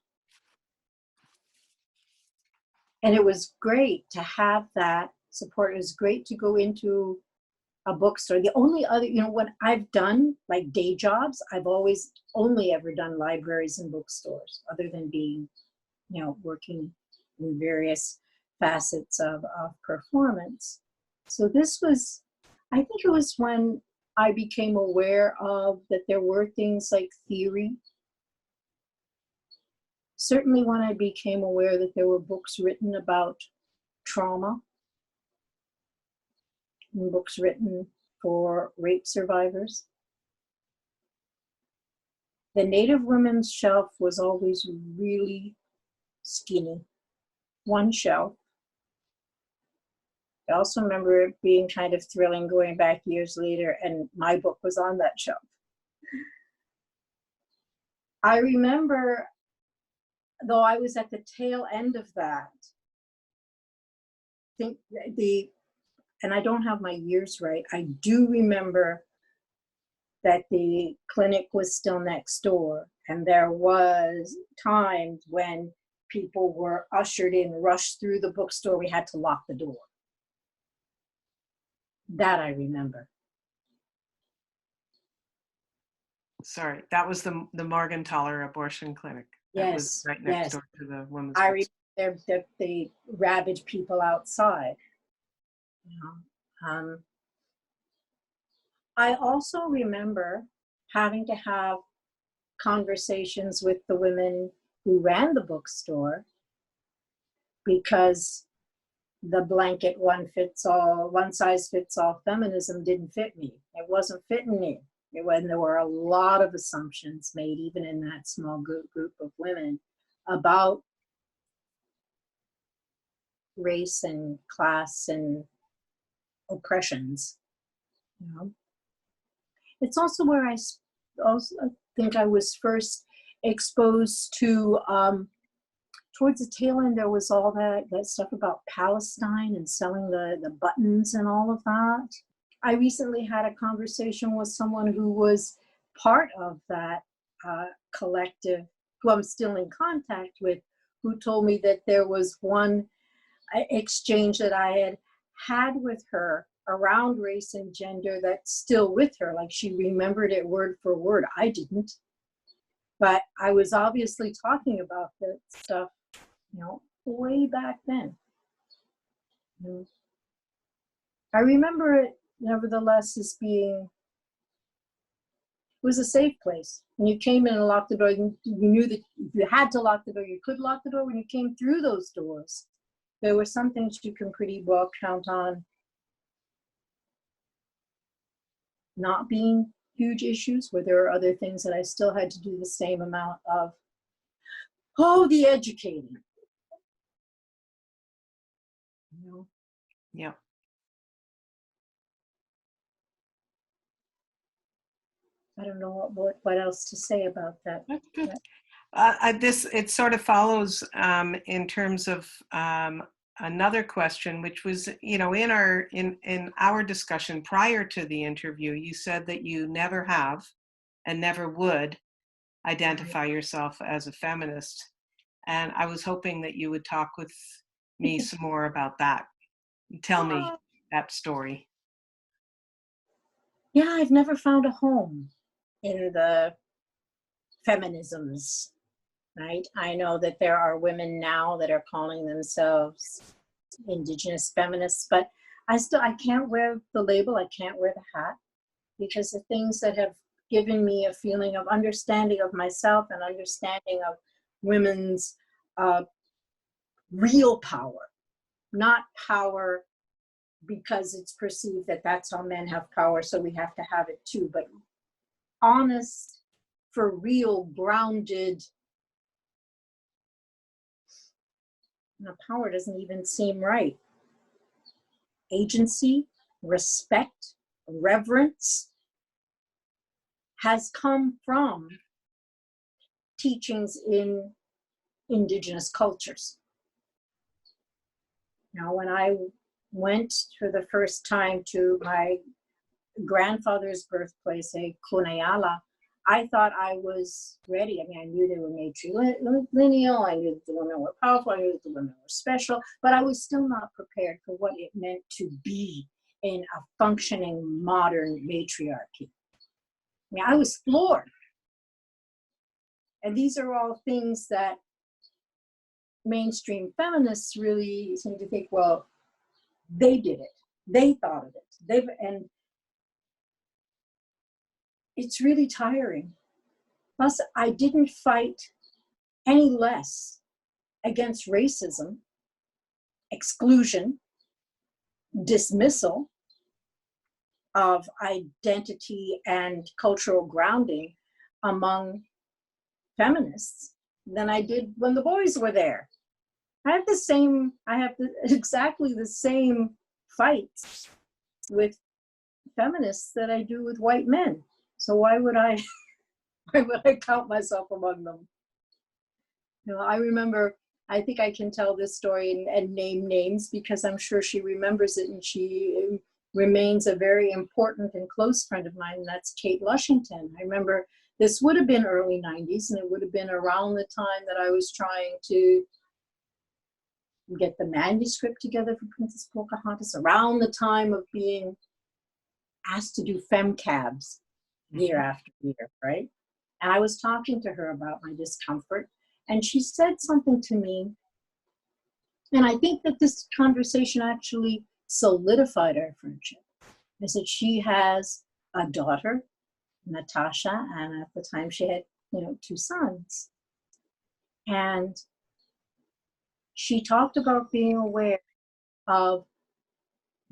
And it was great to have that support. It was great to go into a bookstore. The only other, what I've done, like day jobs, I've always only ever done libraries and bookstores, other than being, working in various facets of performance. So this was, I think it was when I became aware of that there were things like theory. Certainly when I became aware that there were books written about trauma, and books written for rape survivors. The Native women's shelf was always really skinny. One shelf. I also remember it being kind of thrilling going back years later, and my book was on that shelf. I remember, though I was at the tail end of that, think and I don't have my years right, I do remember that the clinic was still next door, and there was times when people were ushered in, rushed through the bookstore. We had to lock the door. That I remember. Sorry, that was the Morgenthaler abortion clinic. That was Yes, right next yes. door to the women's I bookstore. remember the ravaged people outside. You know? I also remember having to have conversations with the women who ran the bookstore, because the blanket one size fits all feminism didn't fit me. It wasn't fitting me. There were a lot of assumptions made, even in that small group of women, about race and class and oppressions. You know? It's also where I think I was first exposed to, towards the tail end, there was all that stuff about Palestine and selling the buttons and all of that. I recently had a conversation with someone who was part of that collective, who I'm still in contact with, who told me that there was one exchange that I had with her around race and gender that's still with her. Like, she remembered it word for word. I didn't. But I was obviously talking about that stuff, way back then. I remember it, nevertheless, as being, it was a safe place. When you came in and locked the door, you knew that if you had to lock the door, you could lock the door. When you came through those doors, there were some things you can pretty well count on not being huge issues, where there are other things that I still had to do the same amount of, the educating. Yeah. I don't know what else to say about that. That's good. It sort of follows in terms of another question, which was, in our discussion prior to the interview, you said that you never have and never would identify yourself as a feminist. And I was hoping that you would talk with me some more about that. Tell me that story. Yeah, I've never found a home in the feminisms, right? I know that there are women now that are calling themselves Indigenous feminists, but I can't wear the label, I can't wear the hat, because the things that have given me a feeling of understanding of myself and understanding of women's real power, not power because it's perceived that that's how men have power, so we have to have it too, but honest, for real, grounded. Power doesn't even seem right. Agency, respect, reverence has come from teachings in Indigenous cultures. Now, when I went for the first time to my grandfather's birthplace, Kunayala, I thought I was ready. I mean, I knew they were matrilineal, I knew that the women were powerful, I knew that the women were special, but I was still not prepared for what it meant to be in a functioning modern matriarchy. I mean, I was floored. And these are all things that mainstream feminists really seem to think, well, they did it. They thought of it. And it's really tiring. Plus, I didn't fight any less against racism, exclusion, dismissal of identity and cultural grounding among feminists than I did when the boys were there. I have exactly the same fights with feminists that I do with white men. So why would I count myself among them? I remember I think I can tell this story and name names because I'm sure she remembers it, and she remains a very important and close friend of mine, and that's Kate Lushington. I remember this would have been early 90s, and it would have been around the time that I was trying to get the manuscript together for Princess Pocahontas, around the time of being asked to do femcabs year after year, right? And I was talking to her about my discomfort, and she said something to me, and I think that this conversation actually solidified our friendship. I said, she has a daughter, Natasha, and at the time she had, 2 sons. And she talked about being aware of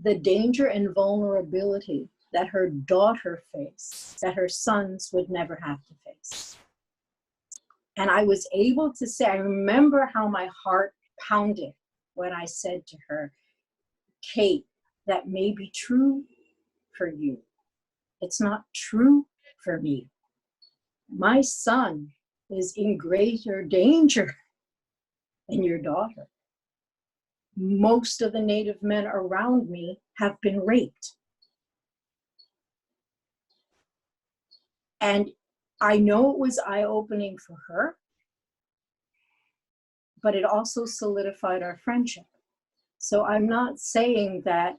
the danger and vulnerability that her daughter faced, that her sons would never have to face. And I was able to say, I remember how my heart pounded when I said to her, Kate, that may be true for you. It's not true for me. My son is in greater danger than your daughter. Most of the Native men around me have been raped. And I know it was eye-opening for her, but it also solidified our friendship. So I'm not saying that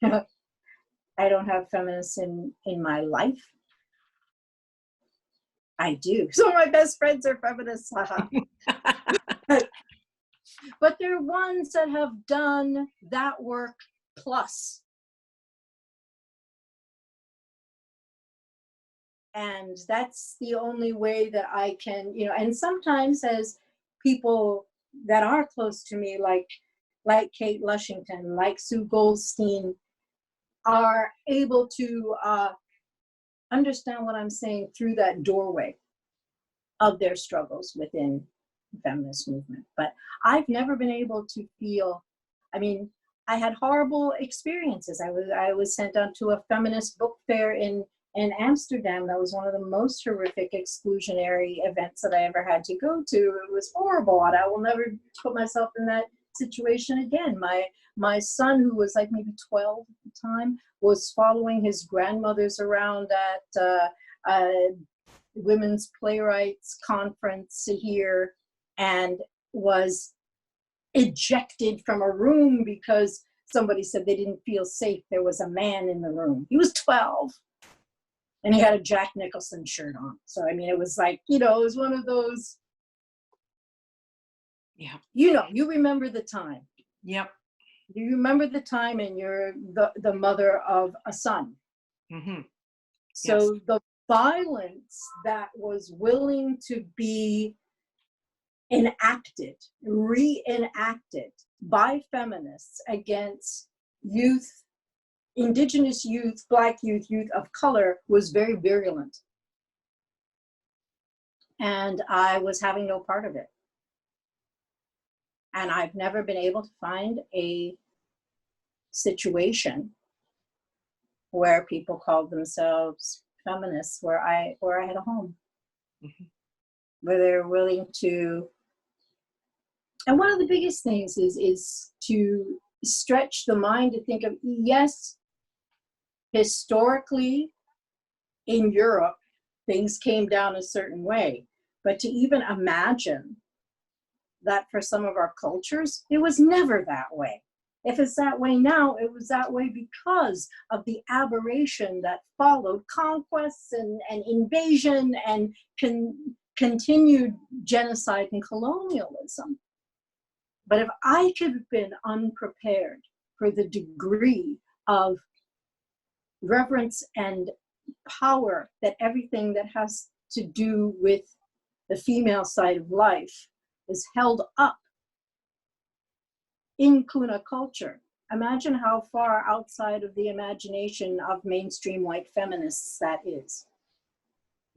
I don't have feminists in my life. I do. Some of my best friends are feminists. But they're ones that have done that work plus. And that's the only way that I can, and sometimes as people that are close to me, like Kate Lushington, like Sue Goldstein, are able to understand what I'm saying through that doorway of their struggles within the feminist movement. But I've never been able to feel, I had horrible experiences. I was sent out to a feminist book fair in Amsterdam. That was one of the most horrific exclusionary events that I ever had to go to. It was horrible, and I will never put myself in that situation again. My son, who was like maybe 12 at the time, was following his grandmothers around at women's playwrights conference here, and was ejected from a room because somebody said they didn't feel safe. There was a man in the room. He was 12. And he had a Jack Nicholson shirt on. So, it was like, it was one of those, yeah. You remember the time. Yep. You remember the time, and you're the mother of a son. Mm-hmm. So yes. The violence that was willing to be reenacted by feminists against youth, Indigenous youth, Black youth, youth of color, was very virulent. And I was having no part of it. And I've never been able to find a situation where people called themselves feminists where I had a home. Mm-hmm. Where they're willing to, and one of the biggest things is to stretch the mind to think of, yes, historically in Europe, things came down a certain way, but to even imagine that for some of our cultures, it was never that way. If it's that way now, it was that way because of the aberration that followed conquests and invasion and continued genocide and colonialism. But if I could have been unprepared for the degree of reverence and power that everything that has to do with the female side of life is held up in Guna culture, imagine how far outside of the imagination of mainstream white feminists that is.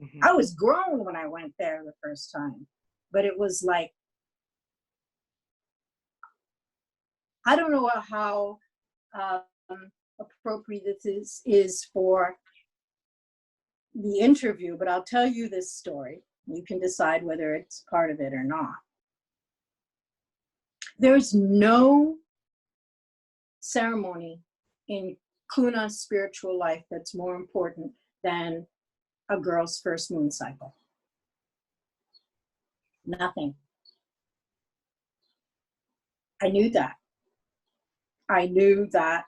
Mm-hmm. I was grown when I went there the first time, but it was like, I don't know how appropriate this is for the interview, but I'll tell you this story. You can decide whether it's part of it or not. There's no ceremony in Guna spiritual life that's more important than a girl's first moon cycle. Nothing. I knew that. I knew that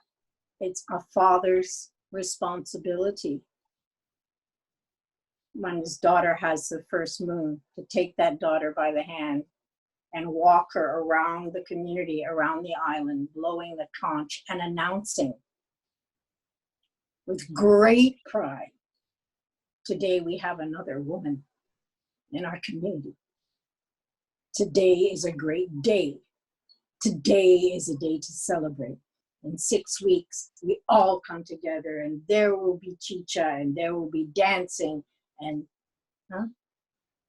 it's a father's responsibility when his daughter has the first moon to take that daughter by the hand and walk her around the community, around the island, blowing the conch and announcing with great pride, today we have another woman in our community. Today is a great day. Today is a day to celebrate. In 6 weeks, we all come together and there will be chicha and there will be dancing. And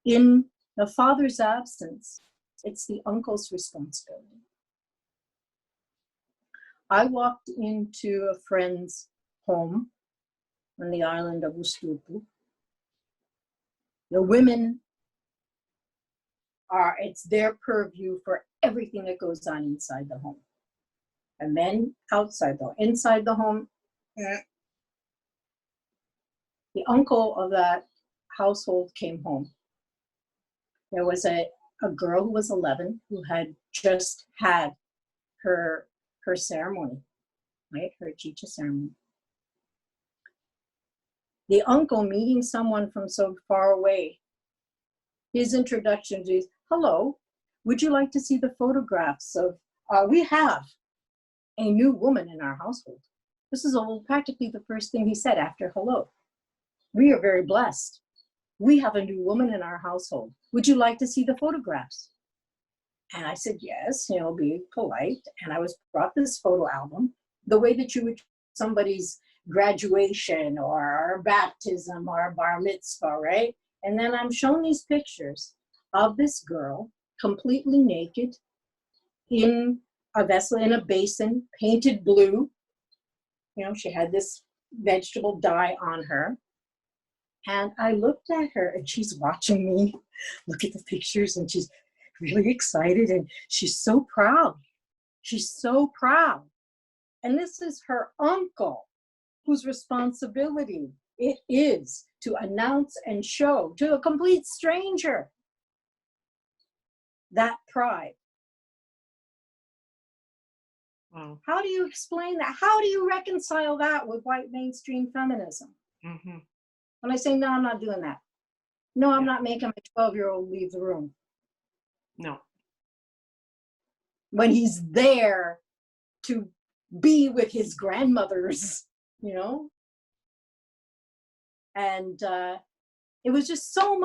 in the father's absence, it's the uncle's responsibility. I walked into a friend's home on the island of Ustupu. The women it's their purview for everything that goes on inside the home. And then outside the home, inside the home, the uncle of that household came home. There was a girl who was 11 who had just had her ceremony, right? Her chicha ceremony. The uncle meeting someone from so far away, his introduction is, hello, would you like to see the photographs of, we have a new woman in our household. This is practically the first thing he said after hello. We are very blessed. We have a new woman in our household. Would you like to see the photographs? And I said, yes, be polite. And I was brought this photo album, the way that you would somebody's graduation or a baptism or a bar mitzvah, right? And then I'm shown these pictures of this girl completely naked in a vessel, in a basin, painted blue. She had this vegetable dye on her. And I looked at her and she's watching me look at the pictures and she's really excited and she's so proud. She's so proud. And this is her uncle whose responsibility it is to announce and show to a complete stranger that pride. Wow. How do you explain that? How do you reconcile that with white mainstream feminism? Mm-hmm. When I say, no, I'm not doing that. No, I'm not making my 12-year-old leave the room. No. When he's there to be with his grandmothers, And it was just so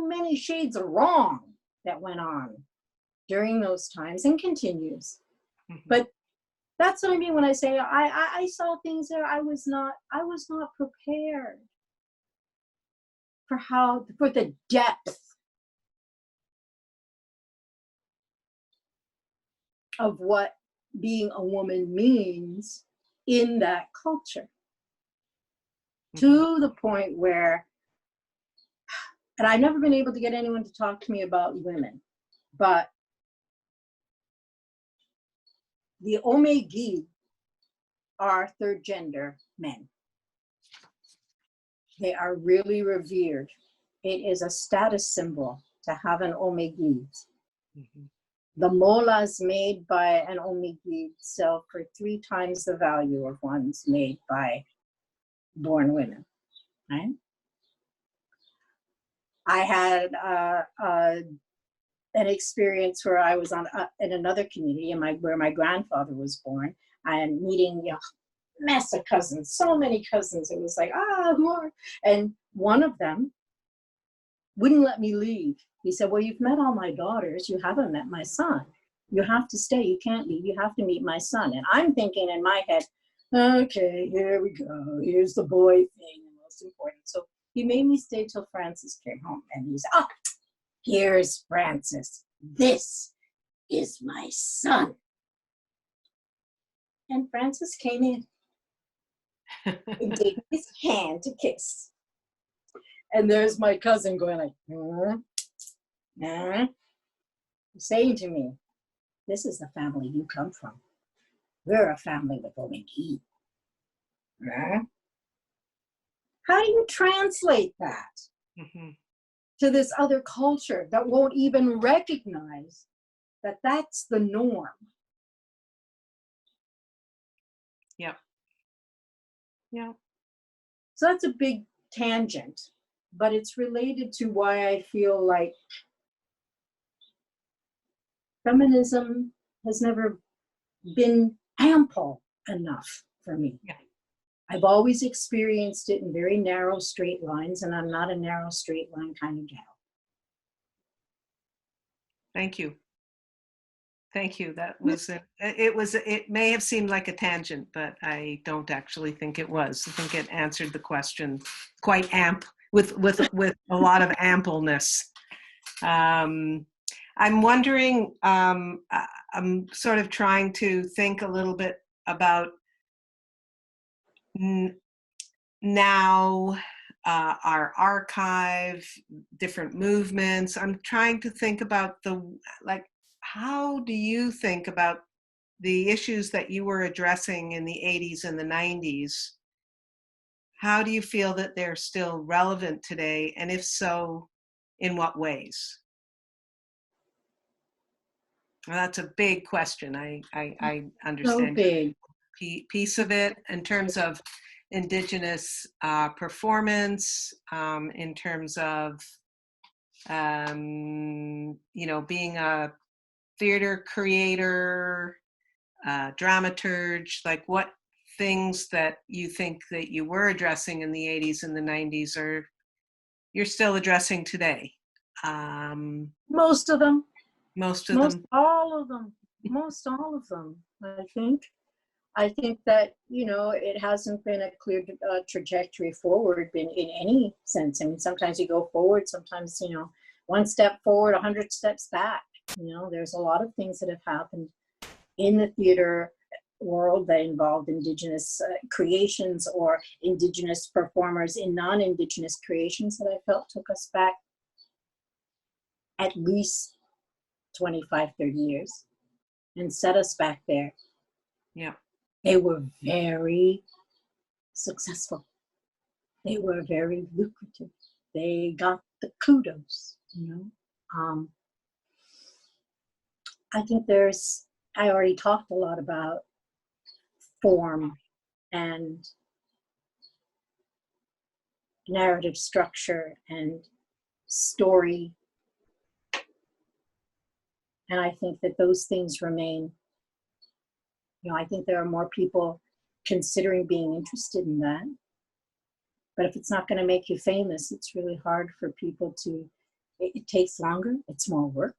many shades of wrong that went on during those times and continues. Mm-hmm. But that's what I mean when I say I saw things there. I was not prepared for the depth of what being a woman means in that culture. Mm-hmm. To the point where, and I've never been able to get anyone to talk to me about women, but the Omegi are third gender men. They are really revered. It is a status symbol to have an Omegi. Mm-hmm. The molas made by an Omegi sell for 3 times the value of ones made by born women, right? I had an experience where I was in another community where my grandfather was born, and meeting mess of cousins, so many cousins. It was like, who are? And one of them wouldn't let me leave. He said, well, you've met all my daughters. You haven't met my son. You have to stay. You can't leave. You have to meet my son. And I'm thinking in my head, okay, here we go. Here's the boy thing, the most important. So he made me stay till Francis came home. And he said, here's Francis. This is my son. And Francis came in and gave me his hand to kiss. And there's my cousin going like, saying to me, this is the family you come from. We're a family with only E. How do you translate that to this other culture that won't even recognize that that's the norm? Yeah. Yeah. So that's a big tangent, but it's related to why I feel like feminism has never been ample enough for me. Yeah. I've always experienced it in very narrow straight lines, and I'm not a narrow straight line kind of gal. Thank you. Thank you. That was it may have seemed like a tangent, but I don't actually think it was. I think it answered the question quite with a lot of ampleness. I'm wondering, I'm sort of trying to think a little bit about now, our archive, different movements. I'm trying to think about how do you think about the issues that you were addressing in the 80s and the 90s? How do you feel that they're still relevant today? And if so, in what ways? Well, that's a big question. I understand. So big. Piece of it in terms of Indigenous performance, in terms of, being a theater creator, dramaturge, like what things that you think that you were addressing in the 80s and the 90s you're still addressing today? Most of them. Most of Most them. all of them. Most all of them, I think. I think that, it hasn't been a clear trajectory forward in any sense. I mean, sometimes you go forward, sometimes, one step forward, 100 steps back. There's a lot of things that have happened in the theater world that involved Indigenous creations or Indigenous performers in non-Indigenous creations that I felt took us back at least 25, 30 years and set us back there. Yeah. They were very successful. They were very lucrative. They got the kudos, I think I already talked a lot about form and narrative structure and story. And I think that those things remain. I think there are more people considering being interested in that. But if it's not going to make you famous, it's really hard for people it takes longer, it's more work.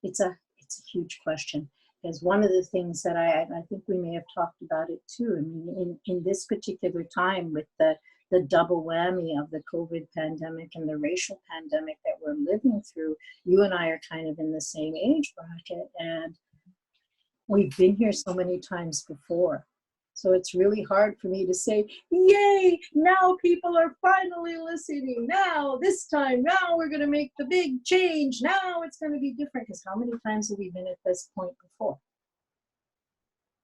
It's a huge question, because one of the things that I think we may have talked about it too. I mean, in this particular time with the double whammy of the COVID pandemic and the racial pandemic that we're living through, you and I are kind of in the same age bracket, and we've been here so many times before. So it's really hard for me to say, yay, now people are finally listening. Now, this time, now we're going to make the big change. Now it's going to be different. Because how many times have we been at this point before?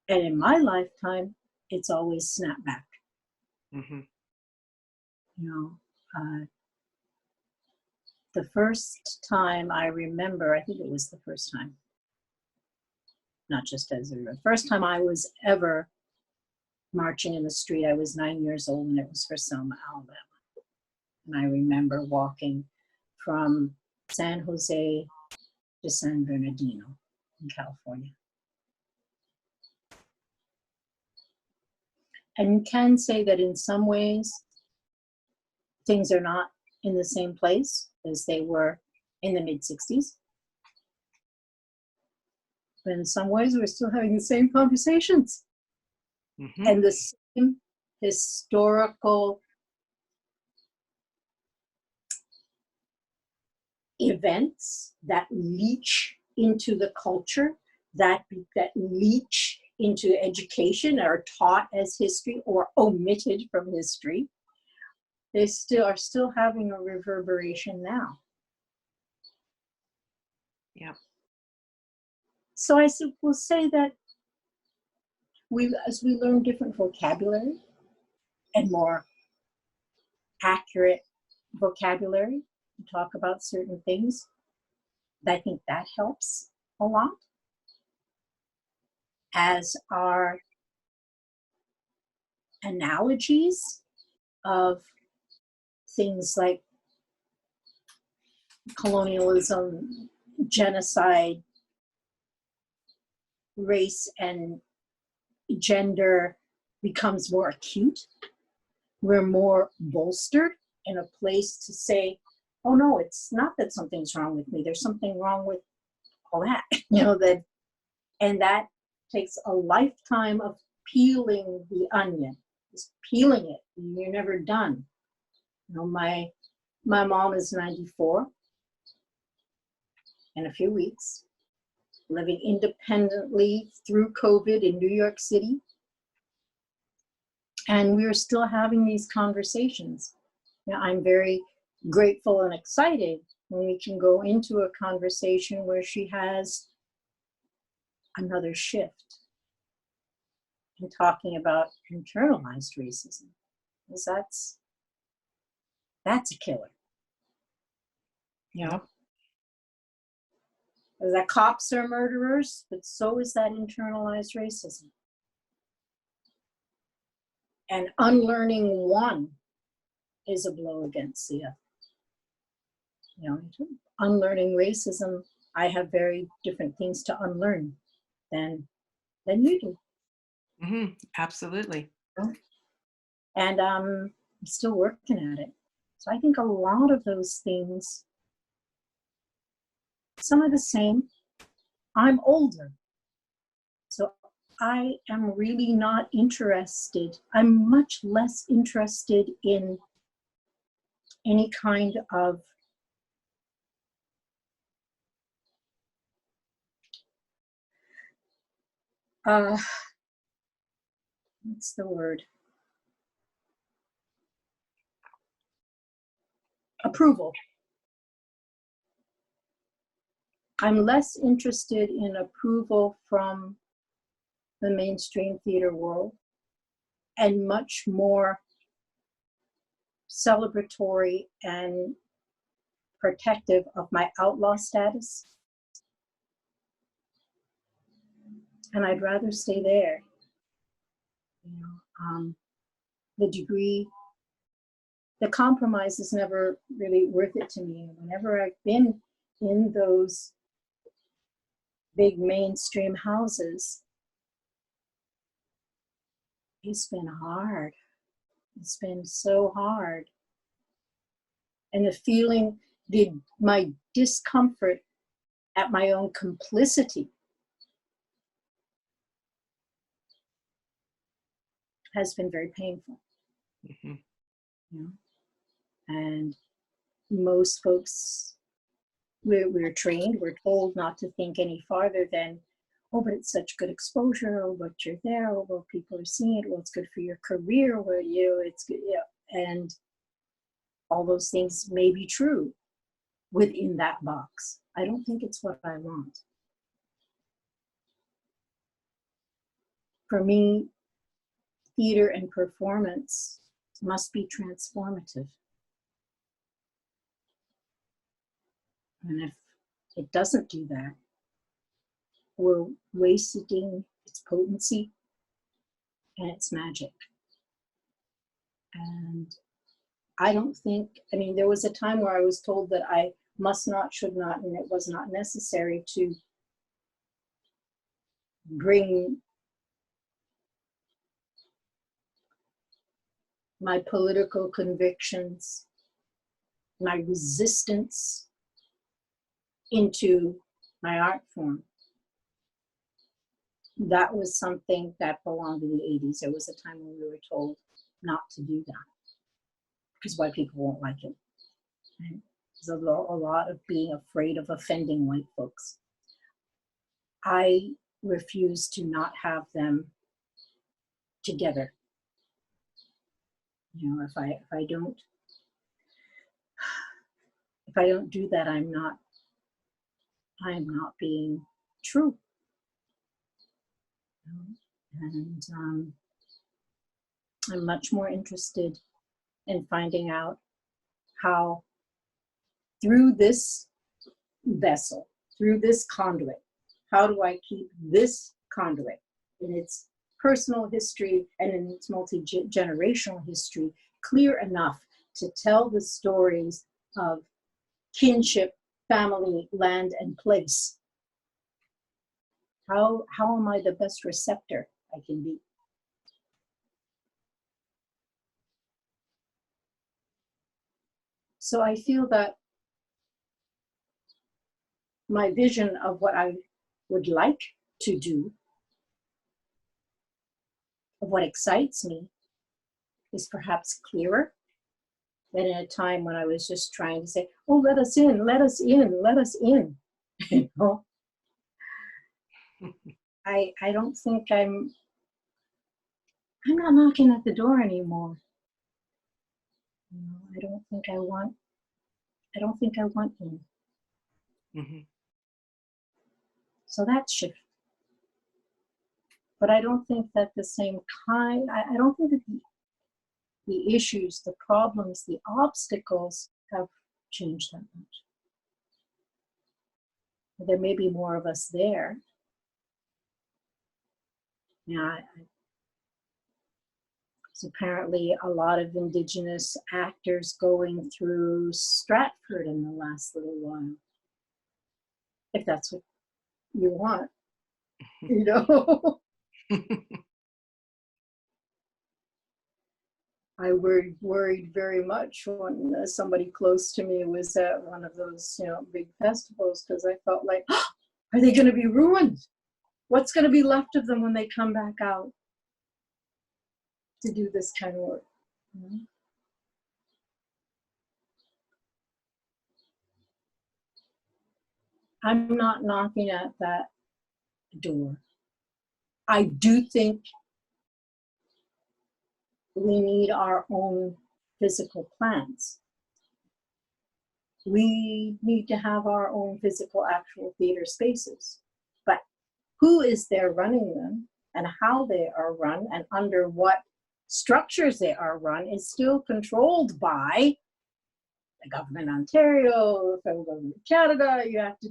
And in my lifetime, it's always snapped back. The first time I remember, I think it was the first time, not just as the first time I was ever marching in the street. I was 9 years old, and it was for Selma, Alabama. And I remember walking from San Jose to San Bernardino in California. And you can say that in some ways, things are not in the same place as they were in the mid-60s. But in some ways, we're still having the same conversations. And the same historical events that leach into the culture, that leach into education, are taught as history or omitted from history, they are still having a reverberation now. Yeah. So I will say that as we learn different vocabulary and more accurate vocabulary to talk about certain things, I think that helps a lot. As our analogies of things like colonialism, genocide, race, and gender becomes more acute, we're more bolstered in a place to say, oh no, it's not that something's wrong with me, there's something wrong with all that, and that takes a lifetime of peeling the onion, just peeling it. You're never done. My mom is 94 in a few weeks, living independently through COVID in New York City. And we're still having these conversations. I'm very grateful and excited when we can go into a conversation where she has another shift in talking about internalized racism, because that's a killer. Yeah. That cops are murderers, but so is that internalized racism. And unlearning one is a blow against the other. Unlearning racism, I have very different things to unlearn than you do. Mm-hmm. Absolutely. And I'm still working at it. So I think a lot of those things, some are the same. I'm older, so I am really not interested. I'm much less interested in any kind of what's the word? Approval. I'm less interested in approval from the mainstream theater world and much more celebratory and protective of my outlaw status. And I'd rather stay there. The degree, the compromise is never really worth it to me. Whenever I've been in those big mainstream houses, it's been hard. It's been so hard. And the feeling, my discomfort at my own complicity has been very painful. Mm-hmm. And most folks, we're trained, we're told not to think any farther than, oh, but it's such good exposure, oh, but you're there, oh, well, people are seeing it, well, it's good for your career, it's good, and all those things may be true within that box. I don't think it's what I want. For me, theater and performance must be transformative. And if it doesn't do that, we're wasting its potency and its magic. And I don't think, there was a time where I was told that I must not, should not, and it was not necessary to bring my political convictions, my resistance into my art form. That was something that belonged in the 80s. There was a time when we were told not to do that because white people won't like it. Right? There's a lot of being afraid of offending white folks. I refuse to not have them together. You know, if I don't do that, I'm not being true. And I'm much more interested in finding out how, through this vessel, through this conduit, how do I keep this conduit in its personal history and in its multi-generational history clear enough to tell the stories of kinship, family, land, and place? How am I the best receptor I can be? So I feel that my vision of what I would like to do, of what excites me, is perhaps clearer than in a time when I was just trying to say, oh, let us in, let us in, let us in. You know? I don't think I'm not knocking at the door anymore. You know, I don't think I want in. Mm-hmm. So that shift. But I don't think that the same kind, I don't think that the issues, the problems, the obstacles have changed that much. There may be more of us there. Yeah, there's apparently a lot of Indigenous actors going through Stratford in the last little while. If that's what you want, you know. I worried very much when somebody close to me was at one of those, you know, big festivals, because I felt like, oh, are they going to be ruined? What's going to be left of them when they come back out to do this kind of work? Mm-hmm. I'm not knocking at that door. I do think we need our own physical plans. We need to have our own physical, actual theater spaces. But who is there running them and how they are run and under what structures they are run is still controlled by the government of Ontario, the federal government of Canada. You have to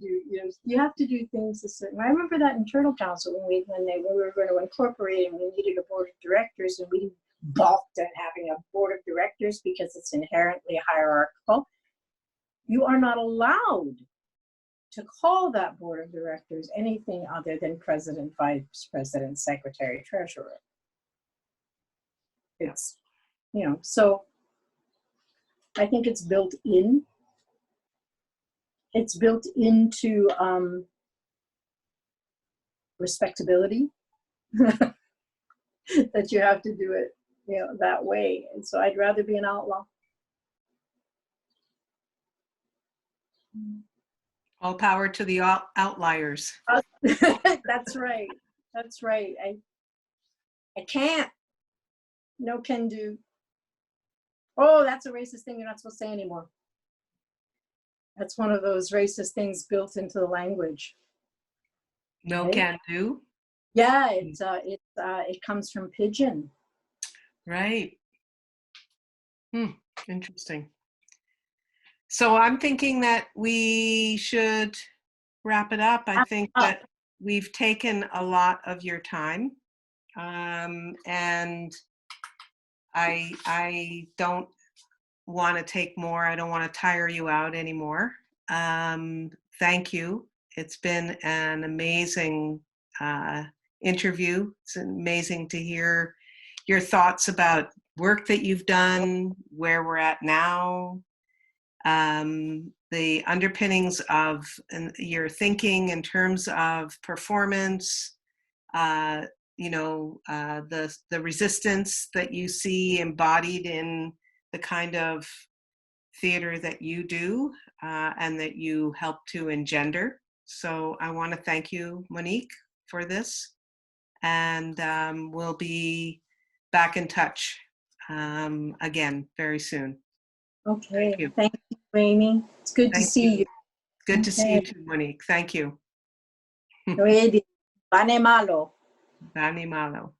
do things a certain way. I remember that in Turtle Council when we were going to incorporate and we needed a board of directors, and we balked at having a board of directors because it's inherently hierarchical. You are not allowed to call that board of directors anything other than president, vice president, secretary, treasurer. It's, you know, so I think it's built in. It's built into respectability that you have to do it, you know, that way. And so I'd rather be an outlaw. All power to the outliers. That's right. That's right. I can't. No can do. Oh, that's a racist thing you're not supposed to say anymore. That's one of those racist things built into the language. No right? can do. Yeah, it comes from Pidgin. Right. Interesting. So I'm thinking that we should wrap it up. I think that we've taken a lot of your time, and I don't want to take more. I don't want to tire you out anymore. Thank you. It's been an amazing interview. It's amazing to hear your thoughts about work that you've done, where we're at now, the underpinnings of your thinking in terms of performance, you know, the resistance that you see embodied in the kind of theater that you do and that you help to engender. So I want to thank you, Monique, for this. And we'll be back in touch again very soon. Okay. Thank you, Amy. It's good to see you. Good to see you too, Monique. Thank you. Ready. Bane malo. Bani malo.